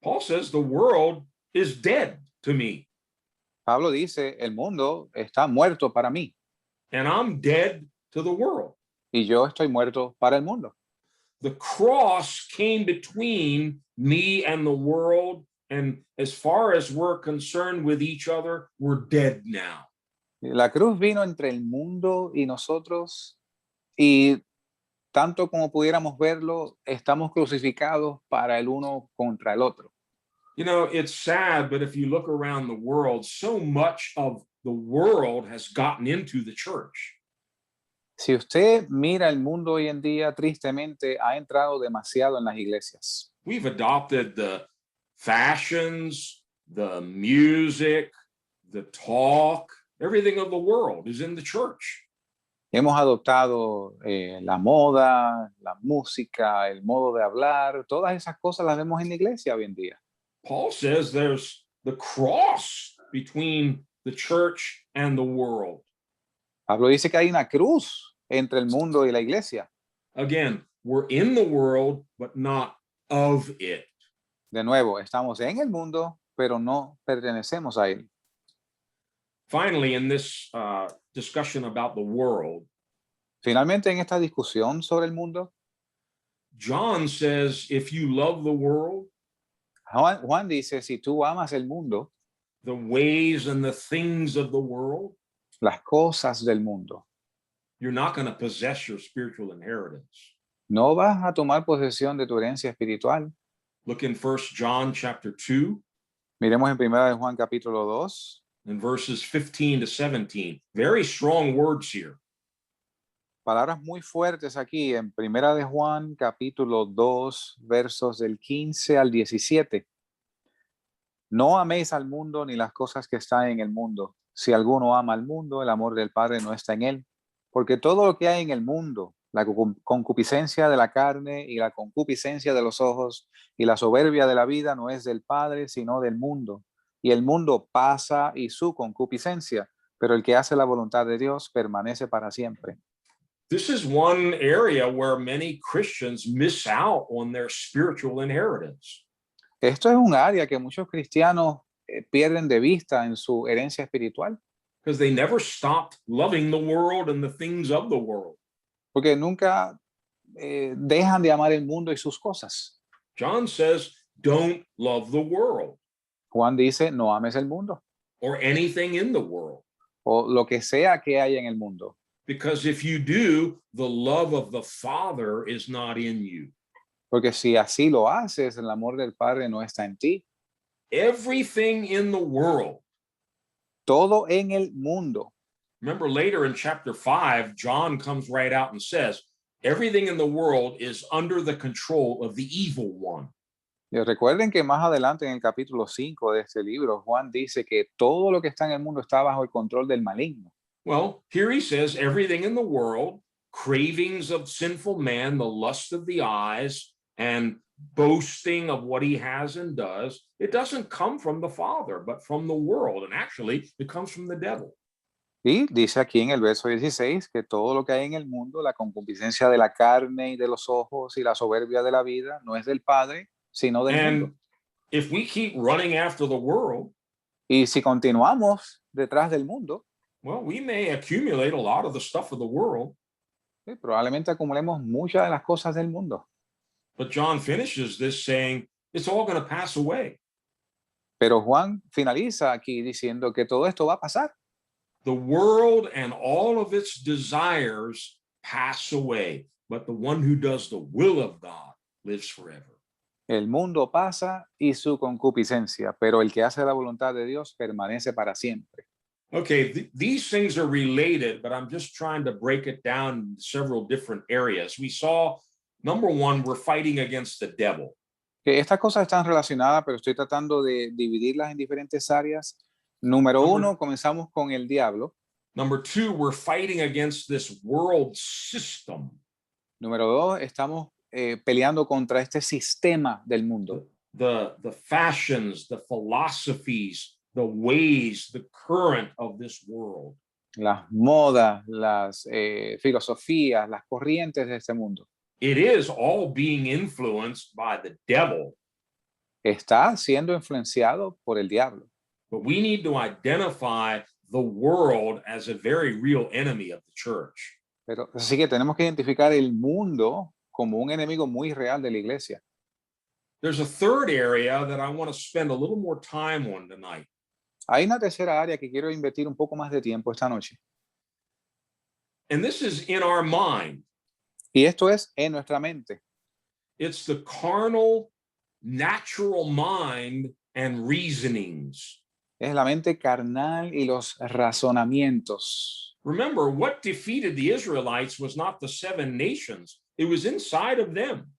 Paul says the world is dead to me Pablo dice, el mundo está muerto para mí and I'm dead to the world. y yo estoy muerto para el mundo. The cross came between me and the world. And as far as we're concerned with each other, we're dead now. La cruz vino entre el mundo y nosotros y tanto como pudiéramos verlo, estamos crucificados para el uno contra el otro. You know, it's sad, but if you look around the world, so much of the world has gotten into the church. Si usted mira el mundo hoy en día, tristemente ha entrado demasiado en las iglesias. We've adopted the fashions, the music, the talk, everything of the world is in the church. Hemos adoptado la moda, la música, el modo de hablar, todas esas cosas las vemos en la iglesia hoy en día. Paul says there's the cross between the church and the world. Pablo dice que hay una cruz entre el mundo y la iglesia. Again, we're in the world, but not of it. De nuevo, estamos en el mundo, pero no pertenecemos a él. Finally, in this discussion about the world, Finalmente, en esta discusión sobre el mundo, John says, if you love the world, Juan dice, si tú amas el mundo, the ways and the things of the world, las cosas del mundo, you're not going to possess your spiritual inheritance. no vas a tomar posesión de tu herencia espiritual. Look in 1 John chapter 2 Miremos en 1 de Juan capítulo 2, and verses 15 to 17. Very strong words here. palabras muy fuertes aquí en 1 de Juan capítulo 2, versos del 15 al 17. No améis al mundo ni las cosas que están en el mundo. Si alguno ama al mundo, el amor del Padre no está en él. Porque todo lo que hay en el mundo, la concupiscencia de la carne y la concupiscencia de los ojos y la soberbia de la vida no es del Padre, sino del mundo. Y el mundo pasa y su concupiscencia, pero el que hace la voluntad de Dios permanece para siempre. This is one area where many Christians miss out on their spiritual inheritance. Esto es un área que muchos cristianos pierden de vista en su herencia espiritual, Because they never stopped loving the world and the things of the world. porque nunca dejan de amar el mundo y sus cosas. John says, don't love the world Juan dice, no ames el mundo or anything in the world. o lo que sea que haya en el mundo. Because if you do, the love of the Father is not in you. Porque si así lo haces, el amor del Padre no está en ti. Everything in the world. Todo en el mundo. Remember later in chapter 5, John comes right out and says, everything in the world is under the control of the evil one. Y recuerden que más adelante en el capítulo 5 de este libro, Juan dice que todo lo que está en el mundo está bajo el control del maligno. Well, here he says everything in the world, cravings of sinful man, the lust of the eyes, and boasting of what he has and does, it doesn't come from the Father, but from the world. And actually, it comes from the devil. Y dice aquí en el verso 16 que todo lo que hay en el mundo, la concupiscencia de la carne y de los ojos y la soberbia de la vida, no es del Padre, sino del mundo. And if we keep running after the world, Y si continuamos detrás del mundo, well, we may accumulate a lot of the stuff of the world. probablemente acumulemos muchas de las cosas del mundo. But John finishes this saying, it's all going to pass away. Pero Juan finaliza aquí diciendo que todo esto va a pasar. The world and all of its desires pass away, but the one who does the will of God lives forever. El mundo pasa y su concupiscencia, pero el que hace la voluntad de Dios permanece para siempre. Okay, these things are related, but I'm just trying to break it down in several different areas. We saw, number one, we're fighting against the devil. Que estas cosas están relacionadas, pero estoy tratando de dividirlas en diferentes áreas. Número uno, comenzamos con el diablo. Number two, we're fighting against this world system. Número dos, estamos peleando contra este sistema del mundo. The fashions, the philosophies, the ways, the current of this world. Las modas, las filosofías, las corrientes de este mundo. It is all being influenced by the devil. Está siendo influenciado por el diablo. But we need to identify the world as a very real enemy of the church. Pero así que tenemos que identificar el mundo como un enemigo muy real de la iglesia. There's a third area that I want to spend a little more time on tonight. Hay una tercera área que quiero invertir un poco más de tiempo esta noche. And this is in our mind. Y esto es en nuestra mente. It's the carnal, natural mind and reasonings. Es la mente carnal y los razonamientos. Remember, what defeated the Israelites was not the 7 nations, it was inside of them.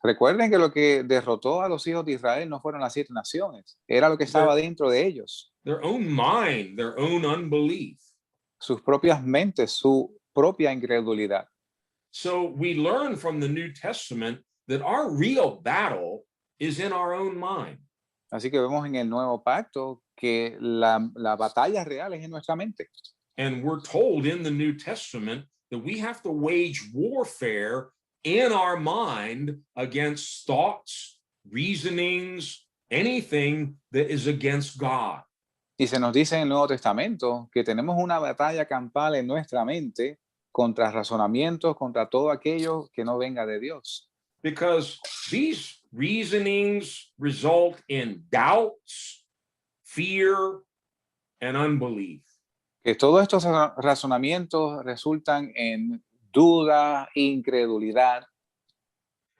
Recuerden que lo que derrotó a los hijos de Israel no fueron las 7 naciones, era lo que estaba dentro de ellos, Their own mind, their own unbelief. sus propias mentes, su propia incredulidad. So we learn from the New Testament that our real battle is in our own mind. Así que vemos en el nuevo pacto que la batalla real es en nuestra mente. And we're told in the New Testament that we have to wage warfare in our mind against thoughts, reasonings, anything that is against God. Y se nos dice en el Nuevo Testamento que tenemos una batalla campal en nuestra mente contra razonamientos, contra todo aquello que no venga de Dios. Because these reasonings result in doubts, fear, and unbelief. Que todos estos razonamientos resultan en duda, incredulidad,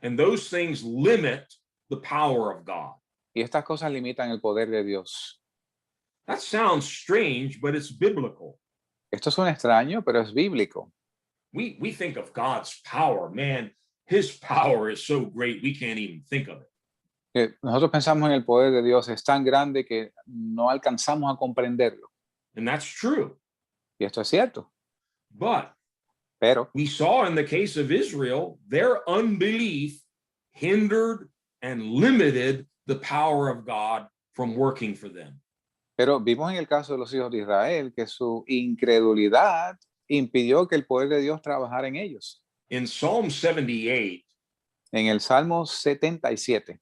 And those things limit the power of God. y estas cosas limitan el poder de Dios. That sounds strange, but it's biblical. Esto suena extraño, pero es bíblico. We think of God's power, man, his power is so great we can't even think of it. Nosotros pensamos en el poder de Dios, es tan grande que no alcanzamos a comprenderlo. And that's true. Y esto es cierto. But Pero we saw in the case of Israel, their unbelief hindered and limited the power of God from working for them. Pero vimos en el caso de los hijos de Israel que su incredulidad impidió que el poder de Dios trabajara en ellos. In Psalm 78, En el Salmo 77,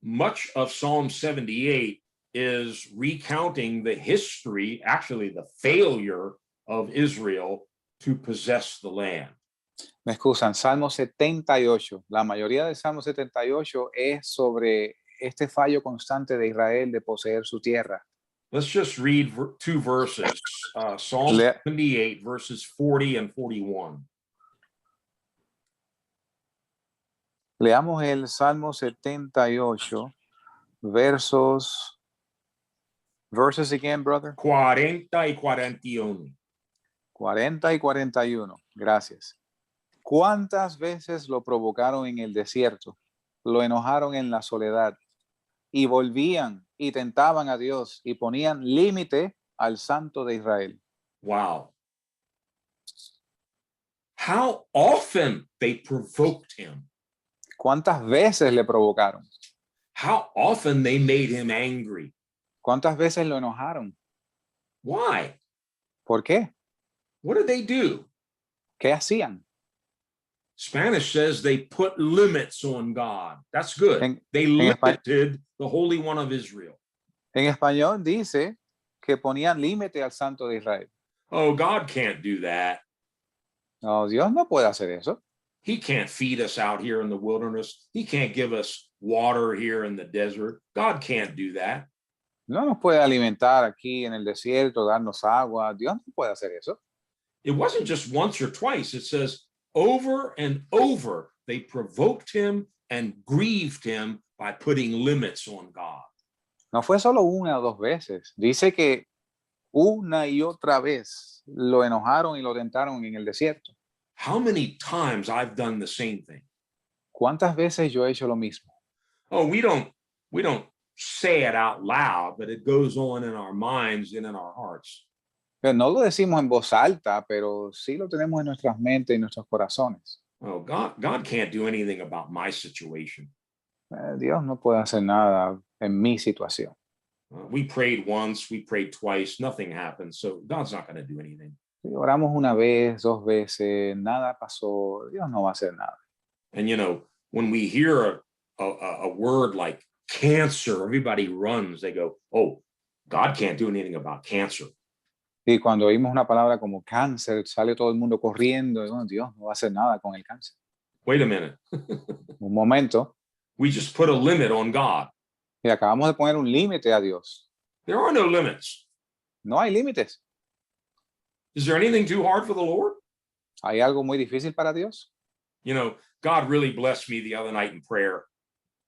much of Psalm 78 is recounting the history, actually the failure of Israel to possess the land. me excusan, Salmo 78, la mayoría del Salmo 78 es sobre este fallo constante de Israel de poseer su tierra. Let's just read 2 verses, Psalm Le- 78, verses 40 and 41. Leamos el Salmo 78, verses again, brother. 40 y 41. 40 y 41. Gracias. ¿Cuántas veces lo provocaron en el desierto? Lo enojaron en la soledad y volvían y tentaban a Dios y ponían límite al Santo de Israel. Wow. How often they provoked him. ¿Cuántas veces le provocaron? How often they made him angry. ¿Cuántas veces lo enojaron? Why? ¿Por qué? What did they do? ¿Qué hacían? Spanish says they put limits on God. That's good. They limited the Holy One of Israel. En español dice que ponían límite al Santo de Israel. Oh, God can't do that. No, Dios no puede hacer eso. He can't feed us out here in the wilderness. He can't give us water here in the desert. God can't do that. No nos puede alimentar aquí en el desierto, darnos agua. Dios no puede hacer eso. It wasn't just once or twice. It says over and over they provoked him and grieved him by putting limits on God. No fue solo una o dos veces. Dice que una y otra vez lo enojaron y lo tentaron en el desierto. How many times I've done the same thing? ¿Cuántas veces yo he hecho lo mismo? Oh, we don't say it out loud, but it goes on in our minds and in our hearts. Pero no lo decimos en voz alta, pero sí lo tenemos en nuestras mentes y nuestros corazones. Oh, God can't do anything about my situation. Dios no puede hacer nada en mi situación. We prayed once, we prayed twice, nothing happened. So God's not going to do anything. Si oramos una vez, dos veces, nada pasó, Dios no va a hacer nada. And you know, when we hear a word like cancer, everybody runs. They go, "Oh, God can't do anything about cancer." Y cuando oímos una palabra como cáncer, sale todo el mundo corriendo. Y, Dios no va a hacer nada con el cáncer. Wait a minute. Un momento. We just put a limit on God. Y acabamos de poner un límite a Dios. There are no limits. No hay límites. Is there anything too hard for the Lord? ¿Hay algo muy difícil para Dios? You know, God really blessed me the other night in prayer.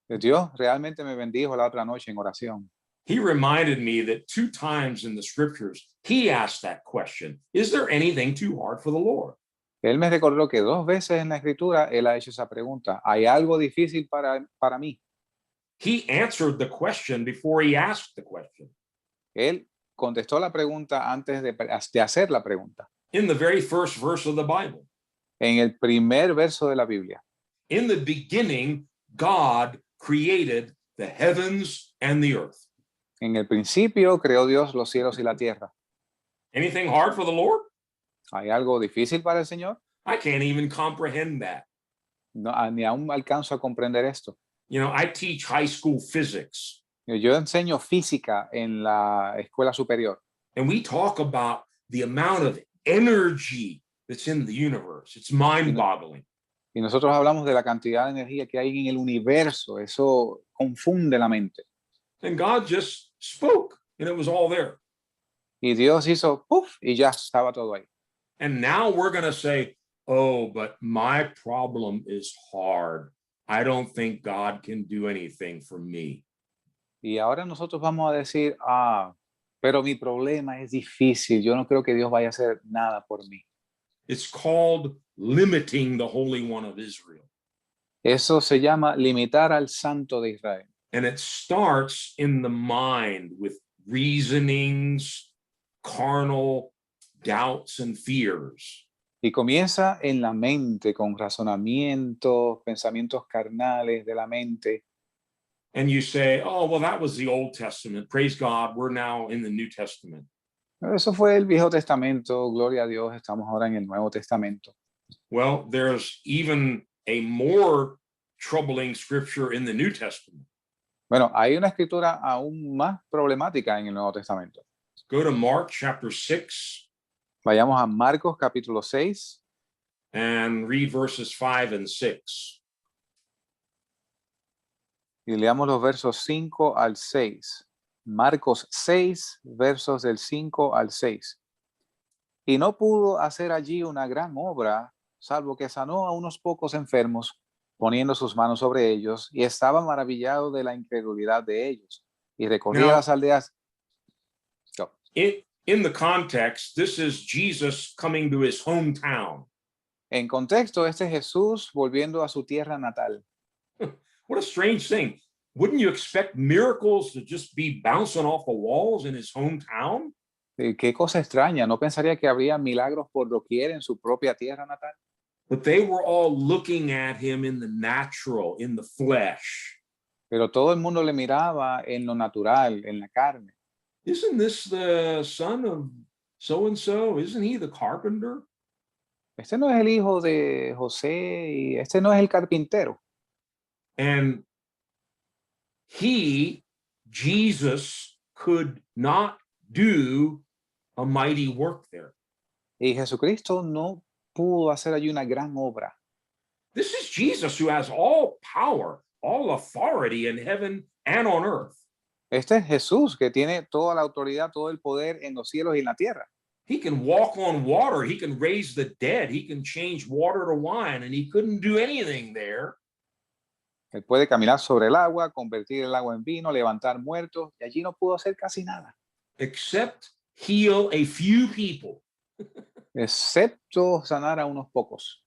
Dios realmente me bendijo la otra noche en oración. he reminded me that 2 times in the scriptures, he asked that question, is there anything too hard for the Lord? Él me recordó que 2 veces en la escritura él ha hecho esa pregunta. ¿Hay algo difícil para mí? He answered the question before he asked the question. Él contestó la pregunta antes de hacer la pregunta. In the very first verse of the Bible, En el primer verso de la Biblia. in the beginning, God created the heavens and the earth. En el principio creó Dios los cielos y la tierra. Anything hard for the Lord? ¿Hay algo difícil para el Señor? I can't even comprehend that. No, ni aún alcanzo a comprender esto. You know, I teach high school physics, Yo enseño física en la escuela superior and we talk about the amount of energy that's in the universe. It's mind-boggling. y nosotros hablamos de la cantidad de energía que hay en el universo. Eso confunde la mente. And God just spoke, and it was all there. Y Dios hizo ¡puf! Y ya estaba todo ahí. And now we're going to say, oh, but my problem is hard. I don't think God can do anything for me. Y ahora nosotros vamos a decir, pero mi problema es difícil. Yo no creo que Dios vaya a hacer nada por mí. It's called limiting the Holy One of Israel. Eso se llama limitar al Santo de Israel. And it starts in the mind with reasonings, carnal doubts and fears. Y comienza en la mente con razonamientos, pensamientos carnales de la mente. And you say, oh, well, that was the Old Testament. Praise God, we're now in the New Testament. Eso fue el Viejo Testamento, gloria a Dios, estamos ahora en el Nuevo Testamento. Well, there's even a more troubling scripture in the New Testament. Bueno, hay una escritura aún más problemática en el Nuevo Testamento. Go to Mark chapter 6 Vayamos a Marcos capítulo 6 and read verses 5 and 6. y leamos los versos 5 al 6. Marcos 6, versos del 5 al 6. Y no pudo hacer allí una gran obra, salvo que sanó a unos pocos enfermos, poniendo sus manos sobre ellos, y estaba maravillado de la incredulidad de ellos. Y recorría Now- las aldeas. In the context, this is Jesus coming to his hometown. En contexto, este es Jesús volviendo a su tierra natal. What a strange thing. Wouldn't you expect miracles to just be bouncing off the walls in his hometown? Qué cosa extraña, ¿no pensaría que habría milagros por doquier en su propia tierra natal? But they were all looking at him in the natural, in the flesh. Pero todo el mundo le miraba en lo natural, en la carne. Isn't this the son of so-and-so? Isn't he the carpenter? Este no es el hijo de José y este no es el carpintero. And Jesus, could not do a mighty work there. Y Jesucristo no pudo hacer allí una gran obra. This is Jesus who has all power, all authority in heaven and on earth. Este es Jesús que tiene toda la autoridad, todo el poder en los cielos y en la tierra. He can walk on water. He can raise the dead. He can change water to wine, and he couldn't do anything there. Él puede caminar sobre el agua, convertir el agua en vino, levantar muertos, y allí no pudo hacer casi nada, Except heal a few people, excepto sanar a unos pocos.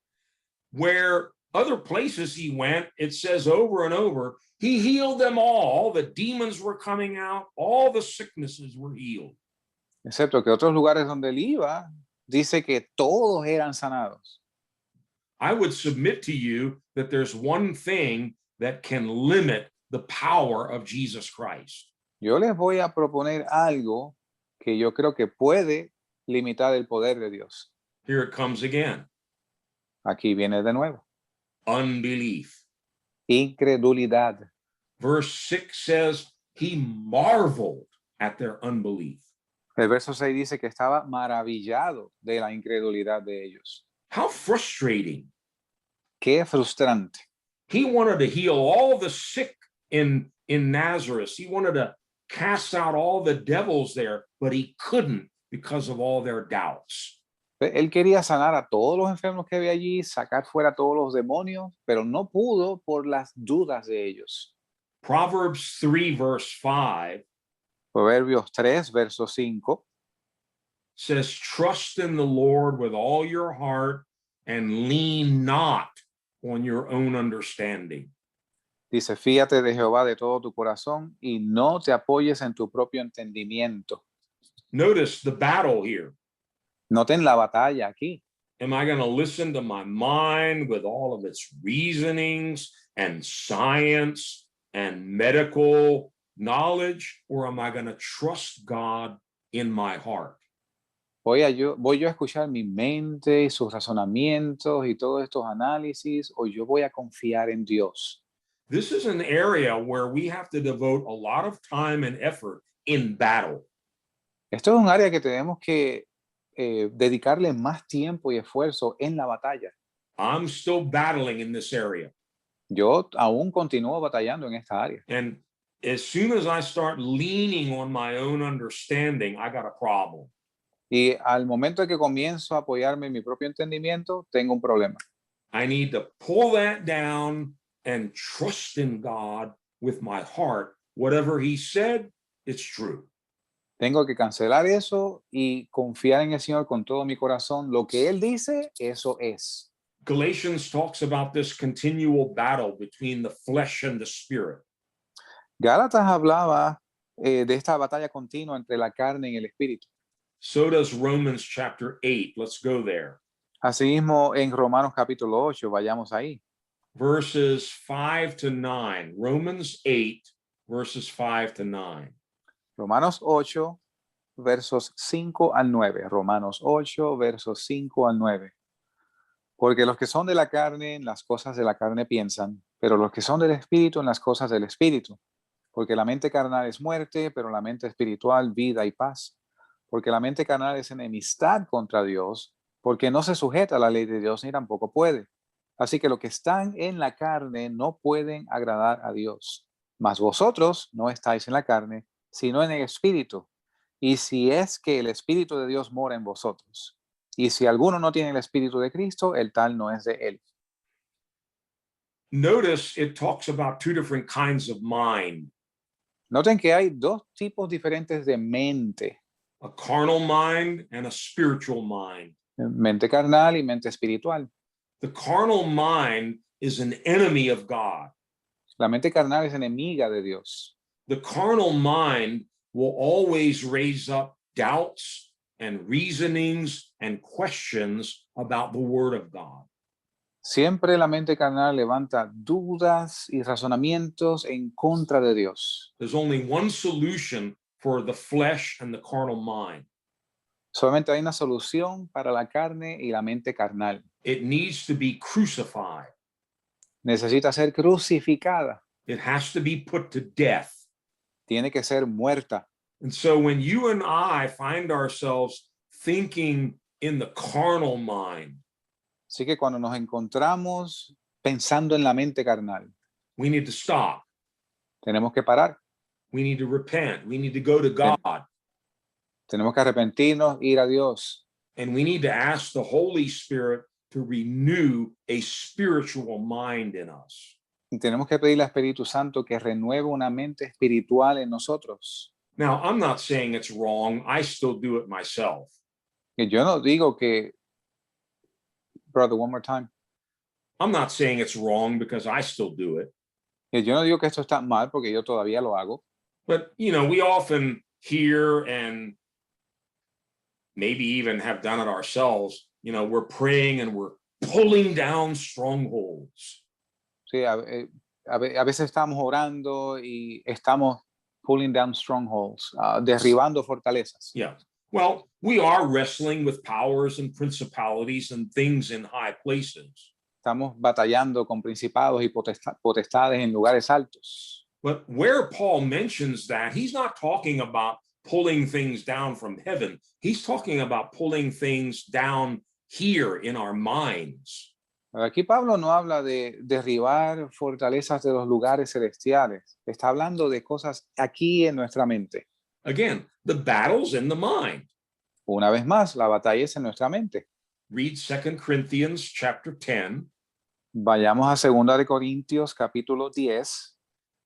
where other places he went, it says over and over, he healed them all. The demons were coming out. All the sicknesses were healed. Excepto que otros lugares donde él iba, dice que todos eran sanados. I would submit to you that there's one thing that can limit the power of Jesus Christ. Yo les voy a proponer algo que yo creo que puede limitar el poder de Dios. Here it comes again. Aquí viene de nuevo. Unbelief. Incredulidad. Verse 6 says he marveled at their unbelief. El verso 6 dice que estaba maravillado de la incredulidad de ellos. How frustrating. Qué frustrante. He wanted to heal all the sick in Nazareth. He wanted to cast out all the devils there, but he couldn't because of all their doubts. Él quería sanar a todos los enfermos que había allí, sacar fuera a todos los demonios, pero no pudo por las dudas de ellos. Proverbs 3 verse 5 Proverbios 3, verso 5. says, trust in the Lord with all your heart and lean not on your own understanding. Dice, fíate de Jehová de todo tu corazón y no te apoyes en tu propio entendimiento. Notice the battle here. Noten la batalla aquí. Am I going to listen to my mind with all of its reasonings and science and medical knowledge, or am I going to trust God in my heart? Voy yo a escuchar mi mente y sus razonamientos y todos estos análisis, o yo voy a confiar en Dios. This is an area where we have to devote a lot of time and effort in battle. Esto es un área que tenemos que dedicarle más tiempo y esfuerzo en la batalla. I'm still battling in this area. Yo aún continúo batallando en esta área. And as soon as I start leaning on my own understanding, I got a problem. Y al momento en que comienzo a apoyarme en mi propio entendimiento, tengo un problema. I need to pull that down and trust in God with my heart. Whatever he said, it's true. Tengo que cancelar eso y confiar en el Señor con todo mi corazón. Lo que Él dice, eso es. Galatians talks about this continual battle between the flesh and the spirit. Gálatas hablaba de esta batalla continua entre la carne y el espíritu. So does Romans chapter 8. Let's go there. Asimismo, en Romanos capítulo 8, vayamos ahí. Verses 5 to 9. Romans 8, verses 5 to 9. Romanos 8, versos 5 al 9. Romanos 8, versos 5 al 9. Porque los que son de la carne, en las cosas de la carne piensan, pero los que son del espíritu, en las cosas del espíritu. Porque la mente carnal es muerte, pero la mente espiritual, vida y paz. Porque la mente carnal es enemistad contra Dios, porque no se sujeta a la ley de Dios ni tampoco puede. Así que los que están en la carne no pueden agradar a Dios. Mas vosotros no estáis en la carne, sino en el espíritu. Y si es que el espíritu de Dios mora en vosotros. Y si alguno no tiene el espíritu de Cristo, el tal no es de él. Notice it talks about two different kinds of mind. Noten que hay dos tipos diferentes de mente. A carnal mind and a spiritual mind. Mente carnal y mente espiritual. The carnal mind is an enemy of God. La mente carnal es enemiga de Dios. The carnal mind will always raise up doubts and reasonings and questions about the word of God. Siempre la mente carnal levanta dudas y razonamientos en contra de Dios. There's only one solution for the flesh and the carnal mind. Solamente hay una solución para la carne y la mente carnal. It needs to be crucified. Necesita ser crucificada. It has to be put to death. Tiene que ser muerta. And so when you and I find ourselves thinking in the carnal mind, Así que cuando nos encontramos pensando en la mente carnal, we need to stop. tenemos que parar. We need to repent. We need to go to God. Tenemos que arrepentirnos, ir a Dios. And we need to ask the Holy Spirit to renew a spiritual mind in us. Y tenemos que pedirle al Espíritu Santo que renueve una mente espiritual en nosotros. Now, I'm not saying it's wrong. I still do it myself. Que yo no digo que, brother, one more time. I'm not saying it's wrong because I still do it. Que yo no digo que esto está mal porque yo todavía lo hago. But, you know, we often hear and maybe even have done it ourselves. You know, we're praying and we're pulling down strongholds. Sí, a veces estamos orando y estamos pulling down strongholds, derribando fortalezas. Yeah. Well, we are wrestling with powers and principalities and things in high places. Estamos batallando con principados y potestades en lugares altos. But where Paul mentions that, he's not talking about pulling things down from heaven. He's talking about pulling things down here in our minds. Aquí Pablo no habla de derribar fortalezas de los lugares celestiales. Está hablando de cosas aquí en nuestra mente. Again, the battle's in the mind. Una vez más, la batalla es en nuestra mente. Read 2 Corinthians chapter 10 Vayamos a 2 de Corintios capítulo 10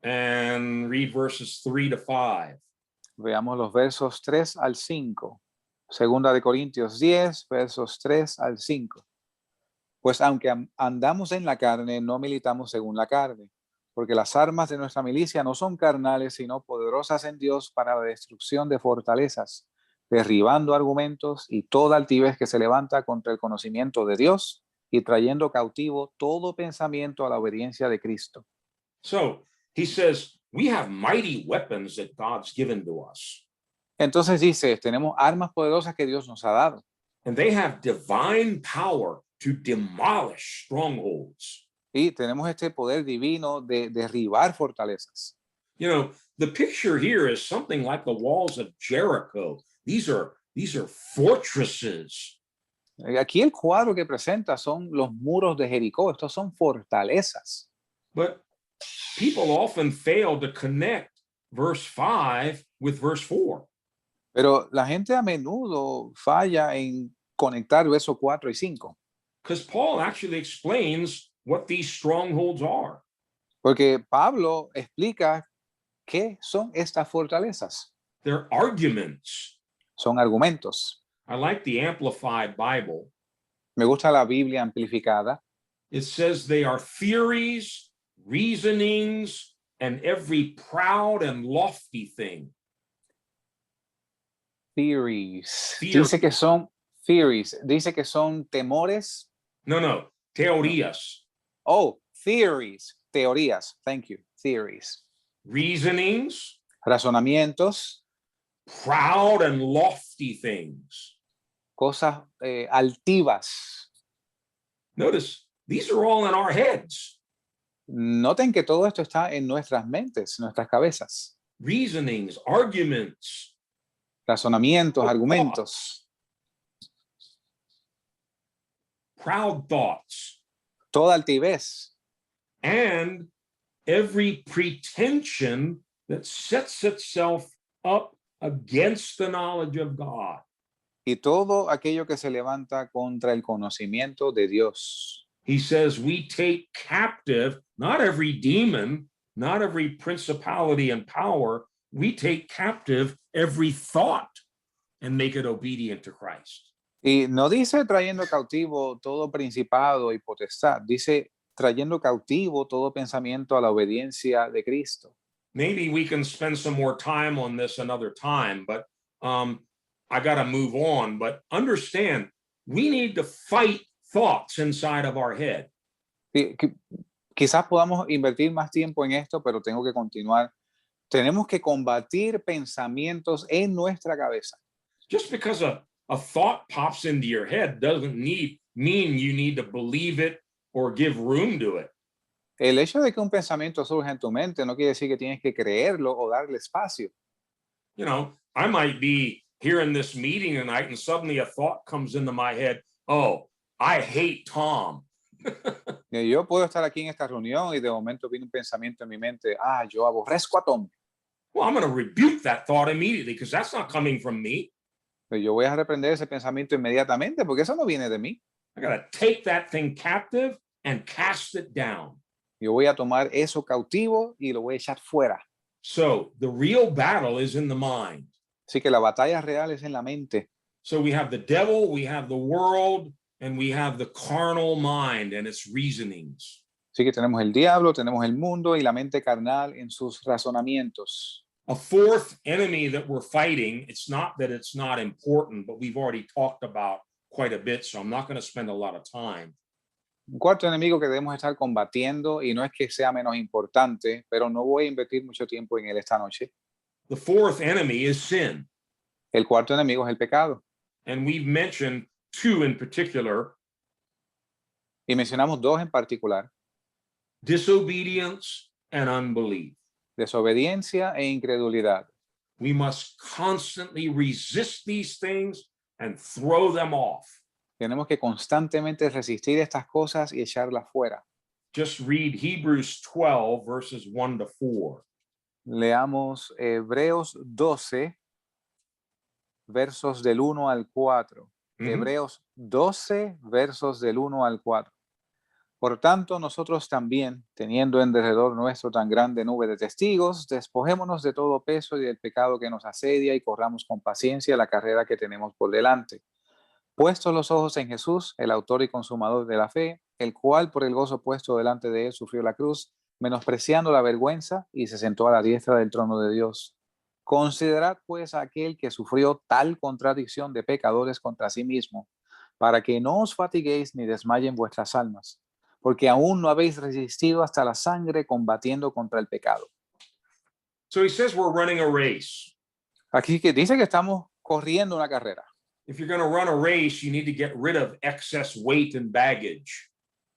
and read verses 3 to 5. Veamos los versos 3 al 5. Segunda de Corintios 10, versos 3 al 5. Pues aunque andamos en la carne, no militamos según la carne, porque las armas de nuestra milicia no son carnales, sino poderosas en Dios para la destrucción de fortalezas, derribando argumentos y toda altivez que se levanta contra el conocimiento de Dios y trayendo cautivo todo pensamiento a la obediencia de Cristo. So he says, we have mighty weapons that God's given to us, Entonces dice, tenemos armas poderosas que Dios nos ha dado and they have divine power to demolish strongholds. y tenemos este poder divino de derribar fortalezas. You know, the picture here is something like the walls of Jericho. These are fortresses. Aquí el cuadro que presenta son los muros de Jericó, estos son fortalezas. But people often fail to connect verse 5 with verse 4. Pero la gente a menudo falla en conectar versos 4 y 5, Because Paul actually explains what these strongholds are. porque Pablo explica qué son estas fortalezas. They're arguments. Son argumentos. I like the Amplified Bible. Me gusta la Biblia amplificada. It says they are theories, reasonings, and every proud and lofty thing. Theories. Theory. Dice que son theories. Dice que son temores. No, teorías. Oh, theories. Teorías. Thank you. Theories. Reasonings, Razonamientos. proud and lofty things. Cosas altivas. Notice, these are all in our heads. Noten que todo esto está en nuestras mentes, nuestras cabezas. Reasonings, arguments, Razonamientos, argumentos, proud thoughts, toda altivez and every pretension that sets itself up against the knowledge of God. y todo aquello que se levanta contra el conocimiento de Dios. He says we take captive not every demon, not every principality and power. We take captive every thought and make it obedient to Christ. Y no dice trayendo cautivo todo principado y potestad, dice trayendo cautivo todo pensamiento a la obediencia de Cristo. Maybe we can spend some more time on this another time, but I got to move on. But understand, we need to fight thoughts inside of our head. Quizás podamos invertir más tiempo en esto, pero tengo que continuar. Tenemos que combatir pensamientos en nuestra cabeza. Just because a thought pops into your head doesn't mean you need to believe it or give room to it. El hecho de que un pensamiento surja en tu mente no quiere decir que tienes que creerlo o darle espacio. You know, I might be here in this meeting tonight and suddenly a thought comes into my head. Oh, I hate Tom. Yo puedo estar aquí en esta reunión y de momento viene un pensamiento en mi mente. Yo aborrezco a Tom. Well, I'm going to rebuke that thought immediately because that's not coming from me. Pero yo voy a reprender ese pensamiento inmediatamente porque eso no viene de mí. I got to take that thing captive and cast it down. Yo voy a tomar eso cautivo y lo voy a echar fuera. So the real battle is in the mind. Así que la batalla real es en la mente. So we have the devil, we have the world, and we have the carnal mind and its reasonings. Así que tenemos el diablo, tenemos el mundo y la mente carnal en sus razonamientos. A fourth enemy that we're fighting, it's not that it's not important, but we've already talked about quite a bit, so I'm not going to spend a lot of time. Un cuarto enemigo que debemos estar combatiendo, y no es que sea menos importante, pero no voy a invertir mucho tiempo en él esta noche. The fourth enemy is sin. El cuarto enemigo es el pecado. And we've mentioned two in particular, Y mencionamos dos en particular: disobedience and unbelief. desobediencia e incredulidad. We must constantly resist these things and throw them off. Tenemos que constantemente resistir estas cosas y echarlas fuera. Just read Hebrews 12, verses 1 to 4. Leamos Hebreos 12, versos del 1 al 4. Mhm. Hebreos 12, versos del 1 al 4. Por tanto, nosotros también, teniendo en derredor nuestro tan grande nube de testigos, despojémonos de todo peso y del pecado que nos asedia y corramos con paciencia la carrera que tenemos por delante. Puestos los ojos en Jesús, el autor y consumador de la fe, el cual por el gozo puesto delante de él sufrió la cruz, menospreciando la vergüenza, y se sentó a la diestra del trono de Dios. Considerad pues a aquel que sufrió tal contradicción de pecadores contra sí mismo, para que no os fatiguéis ni desmayen vuestras almas, porque aún no habéis resistido hasta la sangre combatiendo contra el pecado. So he says we're running a race. Aquí que dice que estamos corriendo una carrera. If you're going to run a race, you need to get rid of excess weight and baggage.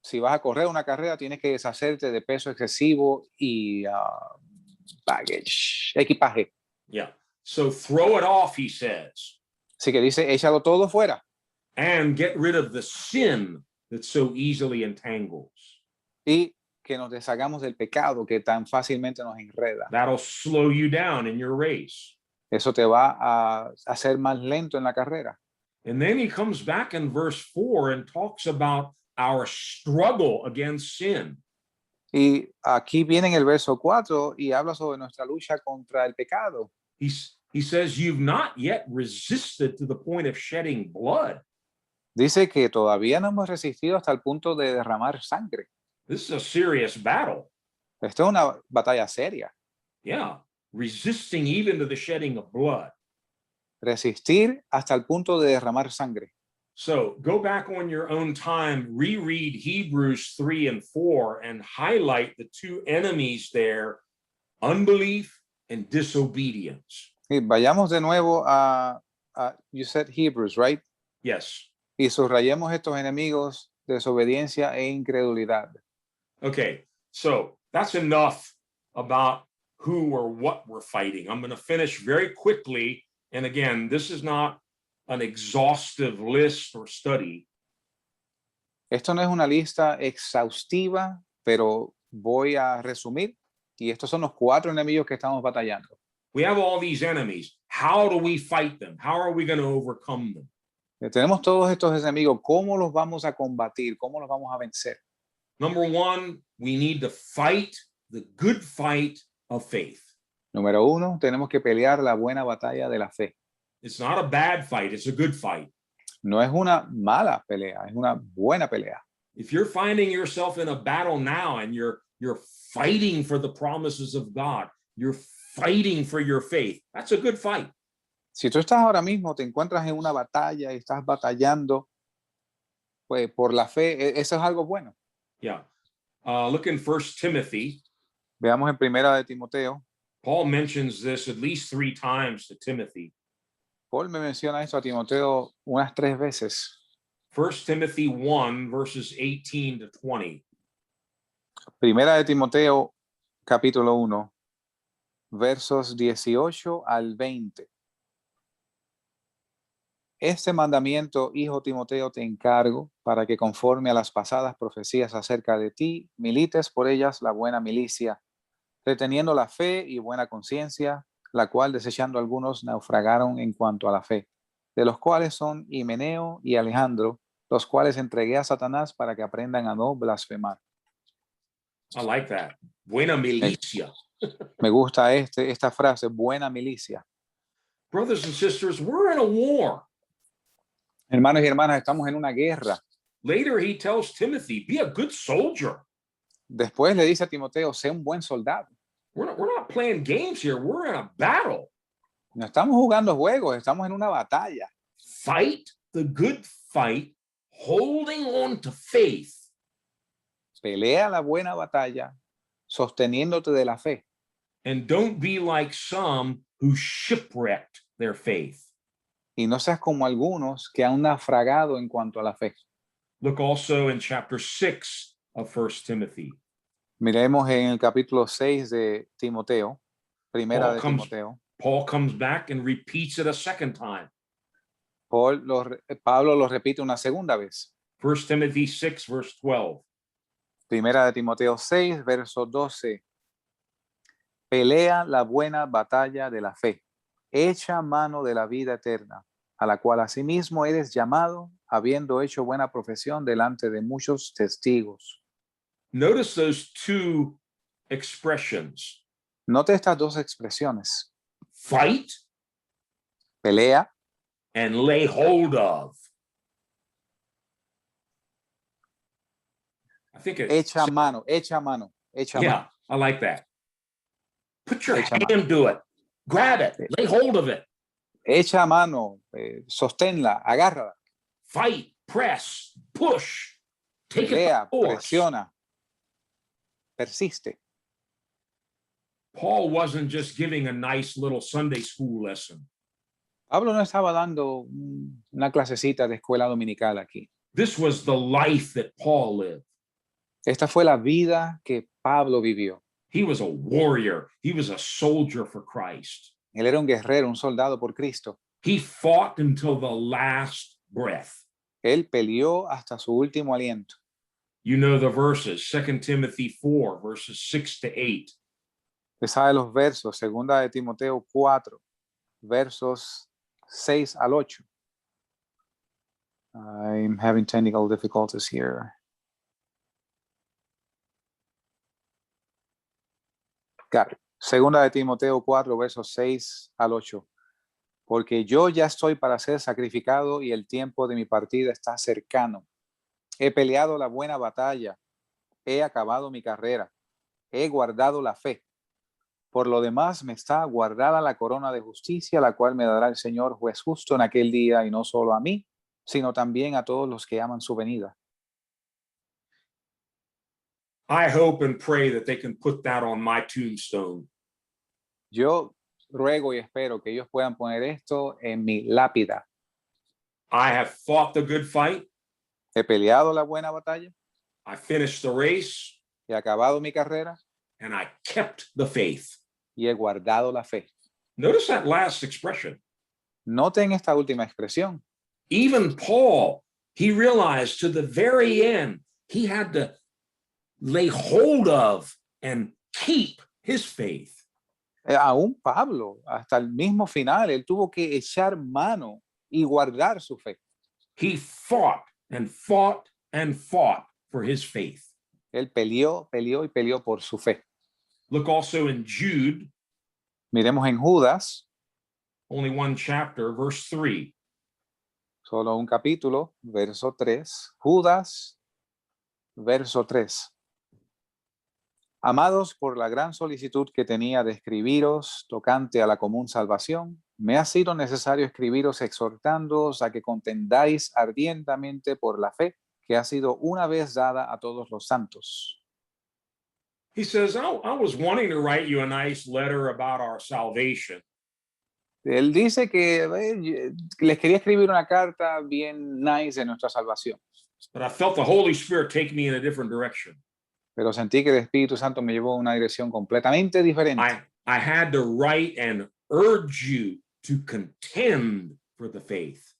Si vas a correr una carrera, tienes que deshacerte de peso excesivo y baggage, equipaje. Yeah. So throw it off, he says, Así que dice, échalo todo fuera and get rid of the sin that so easily entangles. y que nos deshagamos del pecado que tan fácilmente nos enreda. That'll slow you down in your race. Eso te va a hacer más lento en la carrera. And then he comes back in verse 4 and talks about our struggle against sin. Y aquí viene en el verso 4 y habla sobre nuestra lucha contra el pecado. He says, you've not yet resisted to the point of shedding blood. Dice que todavía no hemos resistido hasta el punto de derramar sangre. This is a serious battle. Esto es una batalla seria. Yeah. Resisting even to the shedding of blood. Resistir hasta el punto de derramar sangre. So go back on your own time, reread Hebrews 3 and 4, and highlight the two enemies there, unbelief and disobedience. Y vayamos de nuevo you said Hebrews, right? Yes. Y subrayemos estos enemigos, desobediencia e incredulidad. Okay, so that's enough about who or what we're fighting. I'm going to finish very quickly. And again, this is not an exhaustive list or study. Esto no es una lista exhaustiva, pero voy a resumir. Y estos son los 4 enemigos que estamos batallando. We have all these enemies. How do we fight them? How are we going to overcome them? Tenemos todos estos enemigos. ¿Cómo los vamos a combatir? ¿Cómo los vamos a vencer? Number one, we need to fight the good fight of faith. Número 1, tenemos que pelear la buena batalla de la fe. It's not a bad fight, it's a good fight. No es una mala pelea, es una buena pelea. If you're finding yourself in a battle now and you're fighting for the promises of God, you're fighting for your faith, that's a good fight. Si tú estás ahora mismo, te encuentras en una batalla y estás batallando pues, por la fe, eso es algo bueno. Yeah. Look in 1 Timothy. Veamos en Primera de Timoteo. Paul mentions this at least 3 times to Timothy. Paul me menciona esto a Timoteo unas 3 veces. 1 Timothy 1, verses 18 to 20. Primera de Timoteo, capítulo 1, versos 18 al 20. Este mandamiento, hijo Timoteo, te encargo para que conforme a las pasadas profecías acerca de ti, milites por ellas la buena milicia, reteniendo la fe y buena conciencia, la cual desechando algunos naufragaron en cuanto a la fe, de los cuales son Himeneo y Alejandro, los cuales entregué a Satanás para que aprendan a no blasfemar. I like that. Buena milicia. Me gusta esta frase, buena milicia. Brothers and sisters, we're in a war. Hermanos y hermanas, estamos en una guerra. Later, he tells Timothy, be a good soldier. Después le dice a Timoteo, sé un buen soldado. We're not playing games here. We're in a battle. No estamos jugando juegos, estamos en una batalla. Fight the good fight, holding on to faith. Pelea la buena batalla, sosteniéndote de la fe. And don't be like some who shipwrecked their faith. Y no seas como algunos que han naufragado en cuanto a la fe. Look also in chapter 6 of 1 Timothy. Miremos en el capítulo 6 de Timoteo, primera de Timoteo. Paul comes back and repeats it a second time. Pablo lo repite una segunda vez. 1 Timothy 6, verse 12. Primera de Timoteo 6, verso 12. Pelea la buena batalla de la fe. Echa mano de la vida eterna, a la cual asimismo eres llamado, habiendo hecho buena profesión delante de muchos testigos. Notice those two expressions, Note estas dos expresiones, fight pelea and lay hold of. I think it, echa mano, echa mano, echa yeah, mano. I like that. Put your Echa hand to it, grab it, lay hold of it, Echa mano, sosténla, agárrala, fight, press, push, take it pelea, by force. presiona, persiste. Paul wasn't just giving a nice little Sunday school lesson. Pablo no estaba dando una clasecita de escuela dominical aquí. This was the life that Paul lived. Esta fue la vida que Pablo vivió. He was a warrior. He was a soldier for Christ. Él era un guerrero, un soldado por Cristo. He fought until the last breath. Él peleó hasta su último aliento. You know the verses, 2 Timothy 4, verses 6 to 8. Usted sabe los versos, 2 de Timoteo 4, versos 6 al 8. I'm having technical difficulties here. Got it. 2 de Timoteo 4, versos 6 al 8. Porque yo ya estoy para ser sacrificado y el tiempo de mi partida está cercano. He peleado la buena batalla, he acabado mi carrera, he guardado la fe. Por lo demás me está guardada la corona de justicia, la cual me dará el Señor juez justo en aquel día, y no solo a mí, sino también a todos los que aman su venida. I hope and pray that they can put that on my tombstone. Yo ruego y espero que ellos puedan poner esto en mi lápida. I have fought the good fight. He peleado la buena batalla, I finished the race, he acabado mi carrera and I kept the faith. y he guardado la fe. Notice that last expression. Noten esta última expresión. Even Paul, he realized to the very end, he had to lay hold of and keep his faith. Aún Pablo, hasta el mismo final, él tuvo que echar mano y guardar su fe. He fought and fought and fought for his faith. Él peleó, peleó y peleó por su fe. Look also in Jude, Miremos en Judas, only one chapter, verse 3. solo un capítulo, verso 3. Judas, verso 3. Amados, por la gran solicitud que tenía de escribiros tocante a la común salvación, me ha sido necesario escribiros exhortándoos a que contendáis ardientemente por la fe que ha sido una vez dada a todos los santos. He says, I was wanting to write you a nice letter about our salvation, Él dice que les quería escribir una carta bien nice de nuestra salvación, but I felt the Holy Spirit take me in a different direction. pero sentí que el Espíritu Santo me llevó a una dirección completamente diferente. I had to write and urge you to contend for the faith.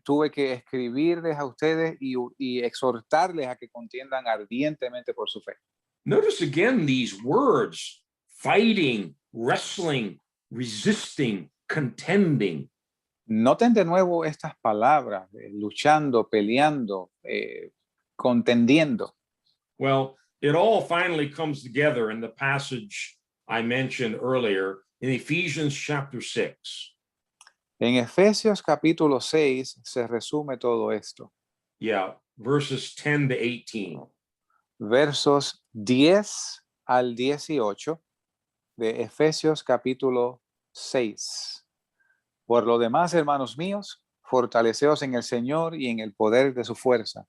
Tuve que escribirles a ustedes y exhortarles a que contiendan ardientemente por su fe. Notice again these words, fighting, wrestling, resisting, contending. Noten de nuevo estas palabras, luchando, peleando, contendiendo. Well, it all finally comes together in the passage I mentioned earlier in Ephesians chapter 6. En Efesios capítulo 6 se resume todo esto. Yeah, verses 10 to 18. Versos 10 al 18 de Efesios capítulo 6. Por lo demás, hermanos míos, fortaleceos en el Señor y en el poder de su fuerza.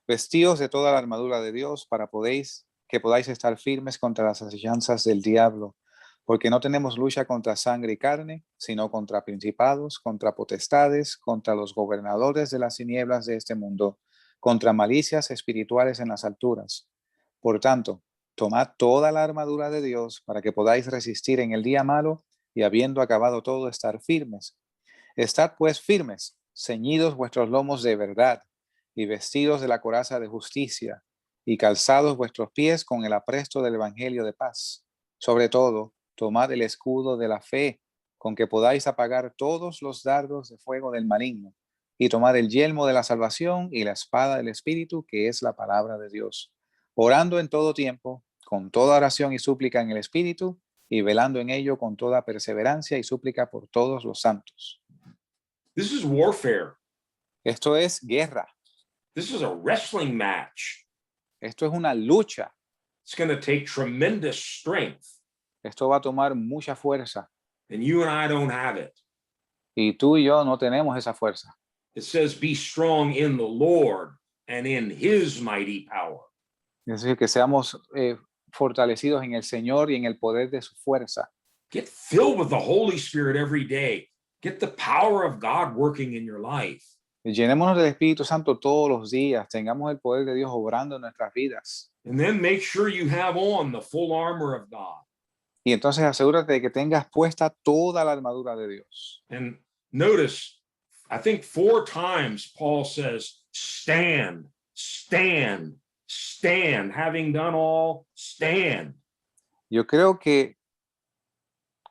Vestíos de toda la armadura de Dios para que podáis estar firmes contra las acechanzas del diablo, porque no tenemos lucha contra sangre y carne, sino contra principados, contra potestades, contra los gobernadores de las tinieblas de este mundo, contra malicias espirituales en las alturas. Por tanto, tomad toda la armadura de Dios para que podáis resistir en el día malo y habiendo acabado todo, estar firmes. Estad pues firmes, ceñidos vuestros lomos de verdad y vestidos de la coraza de justicia y calzados vuestros pies con el apresto del evangelio de paz. Sobre todo, tomad el escudo de la fe con que podáis apagar todos los dardos de fuego del maligno y tomad el yelmo de la salvación y la espada del Espíritu, que es la palabra de Dios. orando en todo tiempo, con toda oración y súplica en el Espíritu, y velando en ello con toda perseverancia y súplica por todos los santos. This is warfare. Esto es guerra, This is a wrestling match. esto es una lucha, It's going to take tremendous strength, esto va a tomar mucha fuerza, and you and I don't have it. y tú y yo no tenemos esa fuerza. It says, be strong in the Lord and in his mighty power. Es decir, que seamos fortalecidos en el Señor y en el poder de su fuerza. Get filled with the Holy Spirit every day. Get the power of God working in your life. Llenémonos del Espíritu Santo todos los días, tengamos el poder de Dios obrando en nuestras vidas. And then make sure you have on the full armor of God. Y entonces asegúrate de que tengas puesta toda la armadura de Dios. And notice, I think 4 times Paul says, stand, stand, stand. Having done all, stand. Yo creo que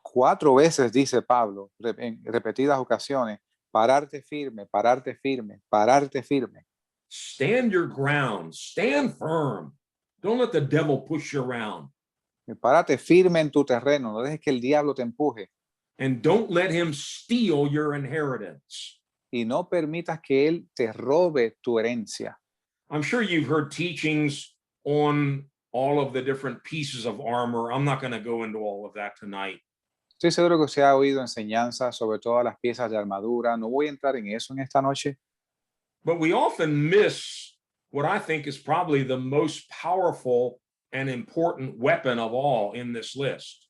4 veces dice Pablo, en repetidas ocasiones, pararte firme, pararte firme, pararte firme. Stand your ground, stand firm. Don't let the devil push you around. Párate firme en tu terreno, no dejes que el diablo te empuje And don't let him steal your inheritance. y no permitas que él te robe tu herencia. I'm sure you've heard teachings on all of the different pieces of armor. I'm not going to go into all of that tonight. Estoy seguro que se ha oído enseñanzas sobre todas las piezas de armadura. No voy a entrar en eso en esta noche, But we often miss what I think is probably the most powerful and important weapon of all in this list.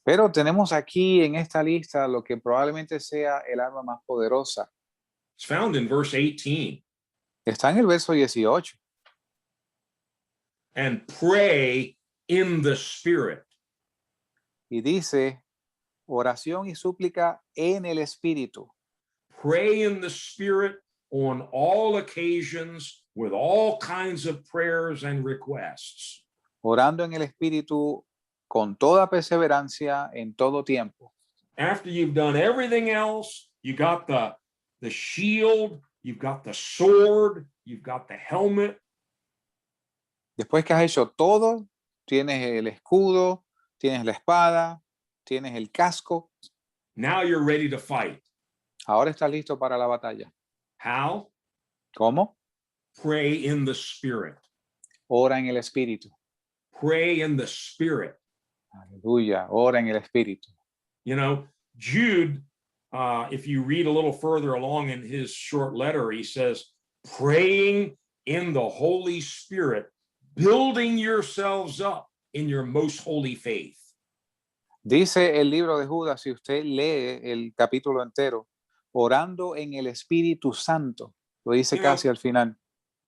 pero tenemos aquí en esta lista lo que probablemente sea el arma más poderosa. It's found in verse 18. Está en el verso 18. And pray in the Spirit. Y dice, oración y súplica en el Espíritu. Pray in the Spirit on all occasions with all kinds of prayers and requests. Orando en el Espíritu con toda perseverancia en todo tiempo. After you've done everything else, you got the shield, you've got the sword, you've got the helmet. Después que has hecho todo, tienes el escudo, tienes la espada, tienes el casco. Now you're ready to fight. Ahora estás listo para la batalla. How? ¿Cómo? Pray in the Spirit. Ora en el Espíritu. Pray in the Spirit. Aleluya, ora en el Espíritu. You know, Jude, if you read a little further along in his short letter, he says, praying in the Holy Spirit, building yourselves up in your most holy faith. Dice el libro de Judas, si usted lee el capítulo entero, orando en el Espíritu Santo. Lo dice You know, casi al final.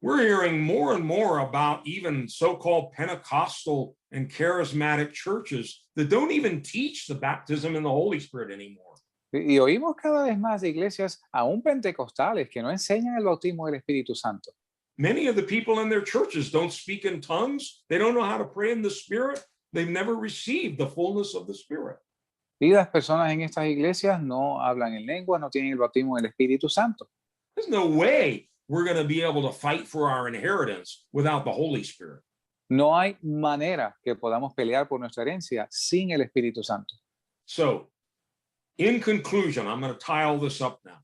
We're hearing more and more about even so-called Pentecostal and charismatic churches that don't even teach the baptism in the Holy Spirit anymore. Y oímos cada vez más de iglesias, aún pentecostales, que no enseñan el bautismo del Espíritu Santo. Many of the people in their churches don't speak in tongues. They don't know how to pray in the Spirit. They've never received the fullness of the Spirit. Y las personas en estas iglesias no hablan en lengua, no tienen el bautismo del Espíritu Santo. There's no way we're going to be able to fight for our inheritance without the Holy Spirit. No hay manera que podamos pelear por nuestra herencia sin el Espíritu Santo. So, in conclusion, I'm going to tie all this up now.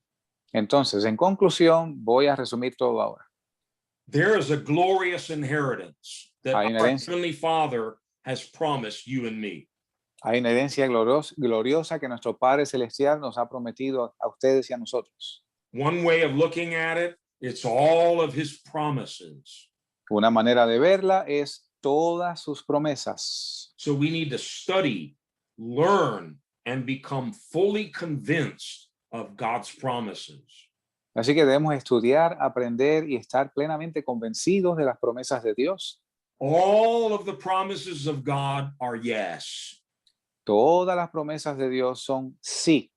Entonces, en conclusión, voy a resumir todo ahora. There is a glorious inheritance that Hay una our herencia. Heavenly Father has promised you and me. Hay una herencia gloriosa que nuestro Padre Celestial nos ha prometido a ustedes y a nosotros. One way of looking at it, it's all of his promises. Una manera de verla es todas sus promesas. So we need to study, learn, and become fully convinced of God's promises. Así que debemos estudiar, aprender y estar plenamente convencidos de las promesas de Dios. All of the promises of God are yes. Todas las promesas de Dios son sí.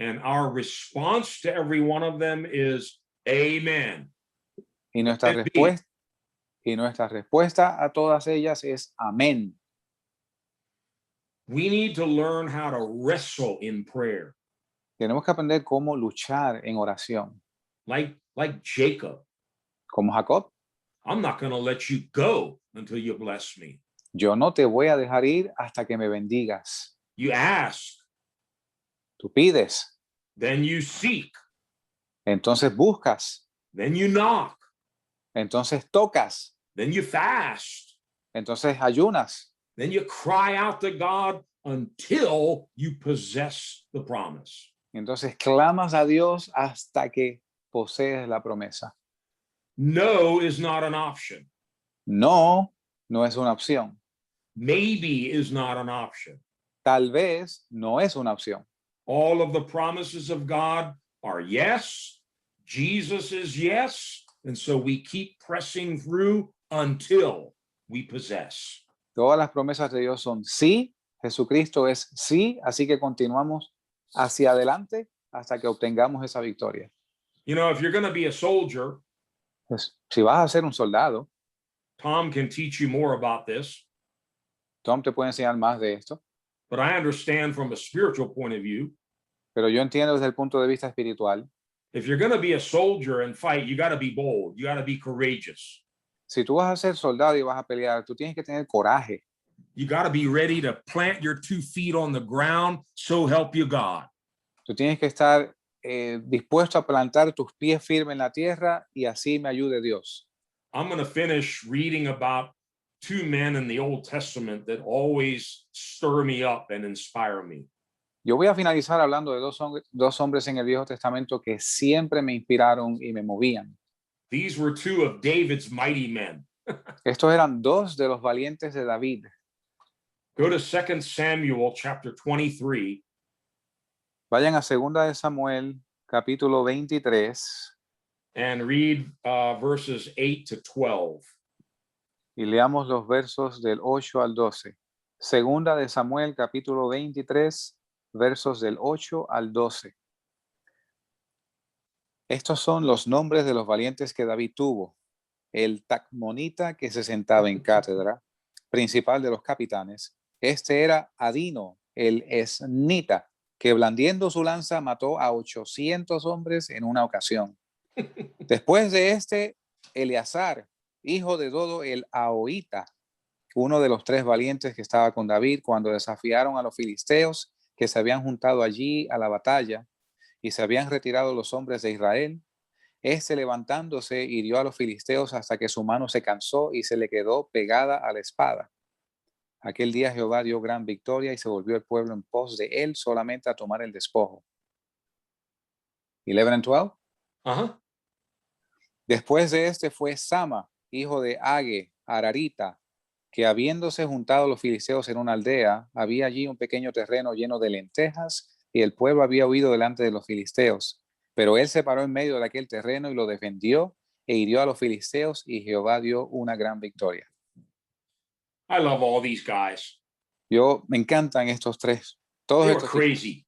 And our response to every one of them is amen. Y nuestra Let it be. respuesta, a todas ellas es amén. We need to learn how to wrestle in prayer, Tenemos que aprender cómo luchar en oración. like Jacob. Como Jacob, I'm not going to let you go until you bless me. Yo no te voy a dejar ir hasta que me bendigas. You ask, Tú pides, then you seek, entonces buscas, then you knock, entonces tocas, then you fast, entonces ayunas, then you cry out to God until you possess the promise. entonces clamas a Dios hasta que posees la promesa. No is not an option. No, no es una opción. Maybe is not an option. Tal vez no es una opción. All of the promises of God are yes. Jesus is yes. And so we keep pressing through until we possess. Todas las promesas de Dios son sí, Jesucristo es sí, así que continuamos hacia adelante hasta que obtengamos esa victoria. You know, if you're going to be a soldier, Pues, si vas a ser un soldado, Tom can teach you more about this, Tom te puede enseñar más de esto, but I understand from a spiritual point of view, pero yo entiendo desde el punto de vista espiritual, if you're going to be a soldier and fight, you got to be bold. You got to be courageous. si tú vas a ser soldado y vas a pelear, tú tienes que tener coraje. You got to be ready to plant your 2 feet on the ground. So help you God. Tú tienes que estar dispuesto a plantar tus pies firmes en la tierra y así me ayude Dios. I'm going to finish reading about 2 men in the Old Testament that always stir me up and inspire me. Yo voy a finalizar hablando de dos hombres en el Viejo Testamento que siempre me inspiraron y me movían. These were 2 of David's mighty men. Estos eran dos de los valientes de David. Go to 2 Samuel chapter 23. Vayan a 2 de Samuel, capítulo 23, and read verses 8 to 12. y leamos los versos del 8 al 12. 2 de Samuel, capítulo 23, versos del 8 al 12. Estos son los nombres de los valientes que David tuvo. El tacmonita que se sentaba en cátedra, principal de los capitanes. Este era Adino, el esnita, que blandiendo su lanza mató a 800 hombres en una ocasión. Después de este, Eleazar, hijo de Dodo el Ahoita, uno de los 3 valientes que estaba con David cuando desafiaron a los filisteos que se habían juntado allí a la batalla y se habían retirado los hombres de Israel. Este levantándose hirió a los filisteos hasta que su mano se cansó y se le quedó pegada a la espada. Aquel día Jehová dio gran victoria y se volvió el pueblo en pos de él solamente a tomar el despojo. 11 and 12. Uh-huh. Después de este fue Sama, hijo de Age, Ararita, que habiéndose juntado los filisteos en una aldea, había allí un pequeño terreno lleno de lentejas y el pueblo había huido delante de los filisteos. Pero él se paró en medio de aquel terreno y lo defendió e hirió a los filisteos y Jehová dio una gran victoria. I love all these guys. Me encantan estos 3. Todos They were estos crazy.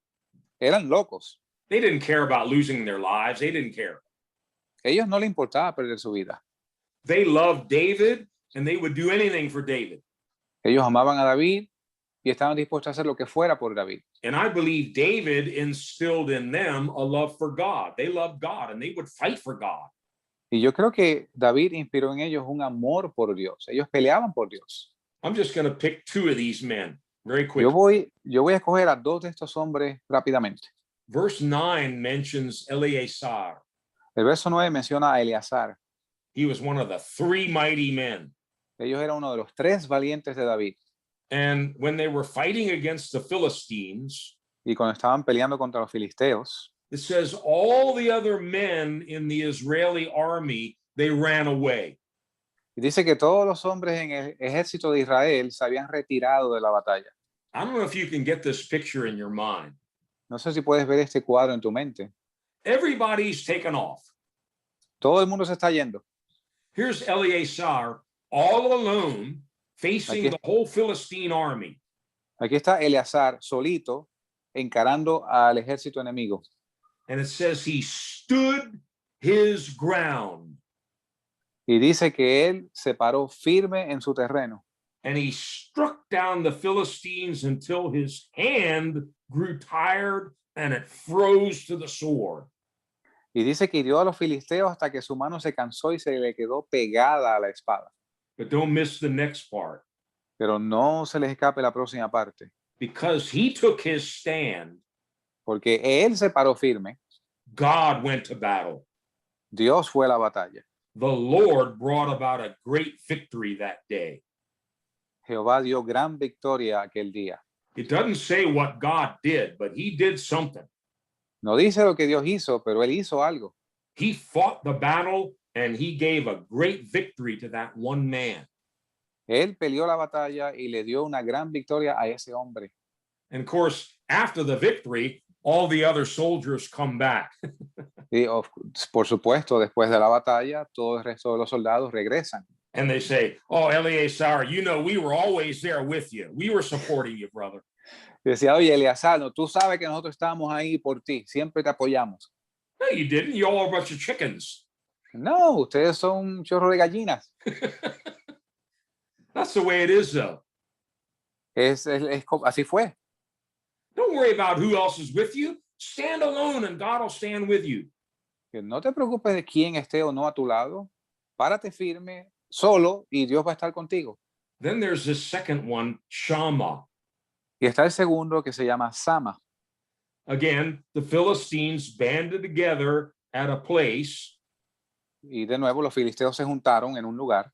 eran locos. They didn't care about losing their lives. They didn't care. Ellos no les importaba perder su vida. They loved David and they would do anything for David. Ellos amaban a David y estaban dispuestos a hacer lo que fuera por David. And I believe David instilled in them a love for God. They loved God and they would fight for God. Y yo creo que David inspiró en ellos un amor por Dios. Ellos peleaban por Dios. I'm just going to pick 2 of these men very quickly. Yo voy a escoger a 2 de estos hombres rápidamente. Verse 9 mentions Eleazar. El verso 9 menciona a Eleazar. He was one of the 3 mighty men. Ellos eran uno de los 3 valientes de David. And when they were fighting against the Philistines, Y cuando estaban peleando contra los filisteos, it says all the other men in the Israeli army, they ran away. y dice que todos los hombres en el ejército de Israel se habían retirado de la batalla. I don't know if you can get this picture in your mind. No sé si puedes ver este cuadro en tu mente. Everybody's taken off. Todo el mundo se está yendo. Here's Eleazar all alone facing Aquí- the whole Philistine army. Aquí está Eleazar solito encarando al ejército enemigo. And it says he stood his ground Y dice que él se paró firme en su terreno. and he struck down the Philistines until his hand grew tired and it froze to the sword. Y dice que hirió a los filisteos hasta que su mano se cansó y se le quedó pegada a la espada. But don't miss the next part. Pero no se les escape la próxima parte, Because he took his stand, porque él se paró firme, God went to battle. Dios fue a la batalla. The Lord brought about a great victory that day. Jehová dio gran victoria aquel día. It doesn't say what God did, but he did something. No dice lo que Dios hizo, pero él hizo algo. He fought the battle and he gave a great victory to that one man. Él peleó la batalla y le dio una gran victoria a ese hombre. And of course, after the victory, all the other soldiers come back. Y por supuesto, después de la batalla, todo el resto de los soldados regresan. And they say, "Oh, Eleazar, you know, we were always there with you. We were supporting you, brother." Y decía, oye, Eleazar, no, tú sabes que nosotros estábamos ahí por ti, siempre te apoyamos. No, you didn't. You all a bunch of chickens. No, ustedes son un chorro de gallinas. That's the way it is, though. Así fue. Don't worry about who else is with you. Stand alone and God will stand with you. Que no te preocupes de quién esté o no a tu lado. Párate firme, solo, y Dios va a estar contigo. Then there's this second one, Shammah. Y está el segundo que se llama Sama. Again, the Philistines banded together at a place, Y de nuevo los filisteos se juntaron en un lugar.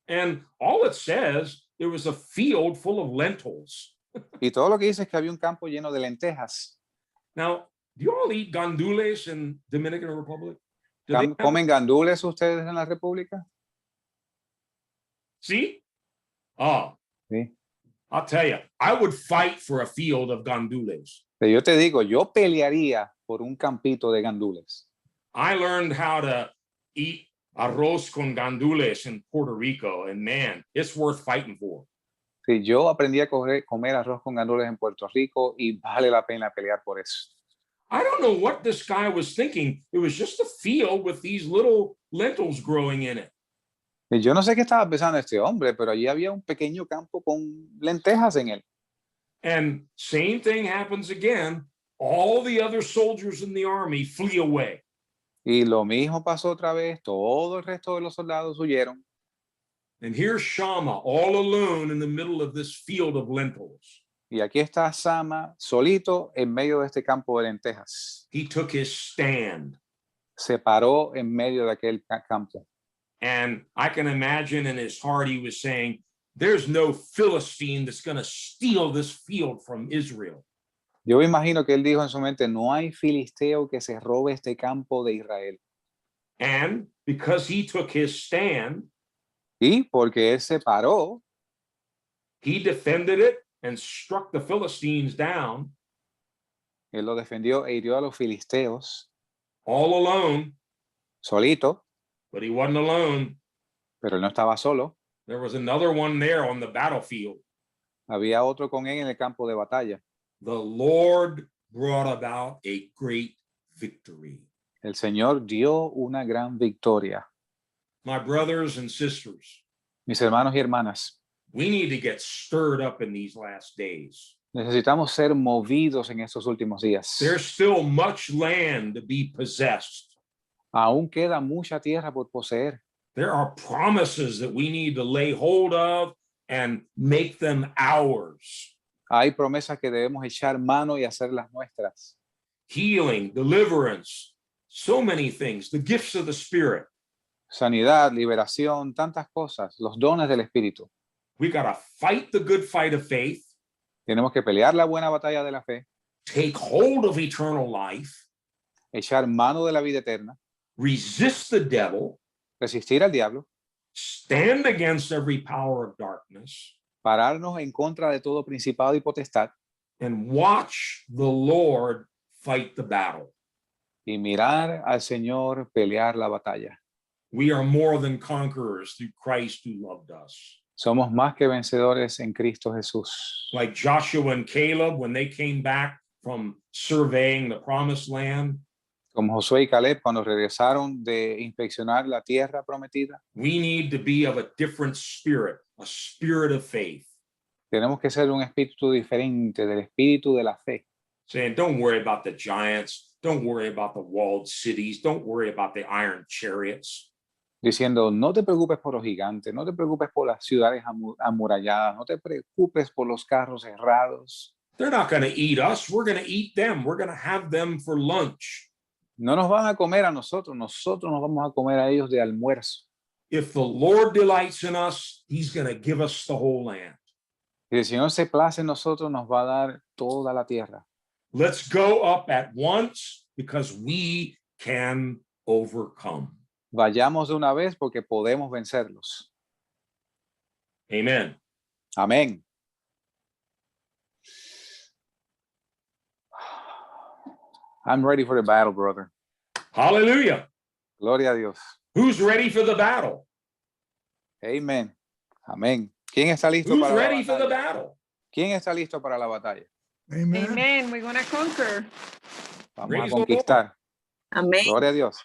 and all it says, there was a field full of lentils. Y todo lo que dice es que había un campo lleno de lentejas. Now, do you all eat gandules in Dominican Republic? Do they have- ¿Comen gandules ustedes en la República? See? Oh, Sí. I'll tell you, I would fight for a field of gandules. Pero yo te digo, yo pelearía por un campito de gandules. I learned how to eat arroz con gandules in Puerto Rico, and man, it's worth fighting for. Sí, yo aprendí a comer arroz con gandules en Puerto Rico y vale la pena pelear por eso. I don't know what this guy was thinking. It was just a field with these little lentils growing in it. Y yo no sé qué estaba pensando este hombre, pero allí había un pequeño campo con lentejas en él. And same thing happens again. All the other soldiers in the army flee away. Y lo mismo pasó otra vez, todo el resto de los soldados huyeron. And here's Shammah all alone in the middle of this field of lentils. Y aquí está Sama solito en medio de este campo de lentejas. He took his stand. Se paró en medio de aquel campo. And I can imagine in his heart, he was saying, there's no Philistine that's going to steal this field from Israel. Yo me imagino que él dijo en su mente, no hay filisteo que se robe este campo de Israel. And because he took his stand, Y porque él se paró, he defended it and struck the Philistines down él lo defendió e hirió a los filisteos all alone, solito, but he wasn't alone. pero él no estaba solo. There was another one there on the battlefield. Había otro con él en el campo de batalla. The Lord brought about a great victory. El Señor dio una gran victoria. My brothers and sisters, Mis hermanos y hermanas, we need to get stirred up in these last days. necesitamos ser movidos en estos últimos días. There's still much land to be possessed. Aún queda mucha tierra por poseer. There are promises that we need to lay hold of and make them ours. Hay promesas que debemos echar mano y hacerlas nuestras. Healing, deliverance, so many things, the gifts of the Spirit. Sanidad, liberación, tantas cosas, los dones del Espíritu. We got to fight the good fight of faith, Tenemos que pelear la buena batalla de la fe, take hold of eternal life, echar mano de la vida eterna, resist the devil, resistir al diablo, stand against every power of darkness, pararnos en contra de todo principado y potestad and watch the Lord fight the battle. y mirar al Señor pelear la batalla. We are more than conquerors through Christ who loved us. Somos más que vencedores en Cristo Jesús. Like Joshua and Caleb, when they came back from surveying the promised land, Como Josué y Caleb cuando regresaron de inspeccionar la tierra prometida, we need to be of a different spirit, a spirit of faith. tenemos que ser un espíritu diferente del espíritu de la fe. Saying, don't worry about the giants. Don't worry about the walled cities. Don't worry about the iron chariots. Diciendo, no te preocupes por los gigantes, no te preocupes por las ciudades amuralladas, no te preocupes por los carros cerrados. They're not going to eat us. We're going to eat them. We're going to have them for lunch. No nos van a comer a nosotros, nosotros nos vamos a comer a ellos de almuerzo. If the Lord delights in us, he's going to give us the whole land. Y el Señor se place en nosotros, nos va a dar toda la tierra. Let's go up at once because we can overcome. Vayamos de una vez porque podemos vencerlos. Amen. Amén. I'm ready for the battle, brother. Hallelujah. Gloria a Dios. Who's ready for the battle? Amén. Amén. ¿Quién está listo Who's para la ready for the batalla? battle? ¿Quién está listo para la batalla? Amen. Amen. We're going to conquer. Vamos Praise a the Lord. conquistar. Amén. Gloria a Dios.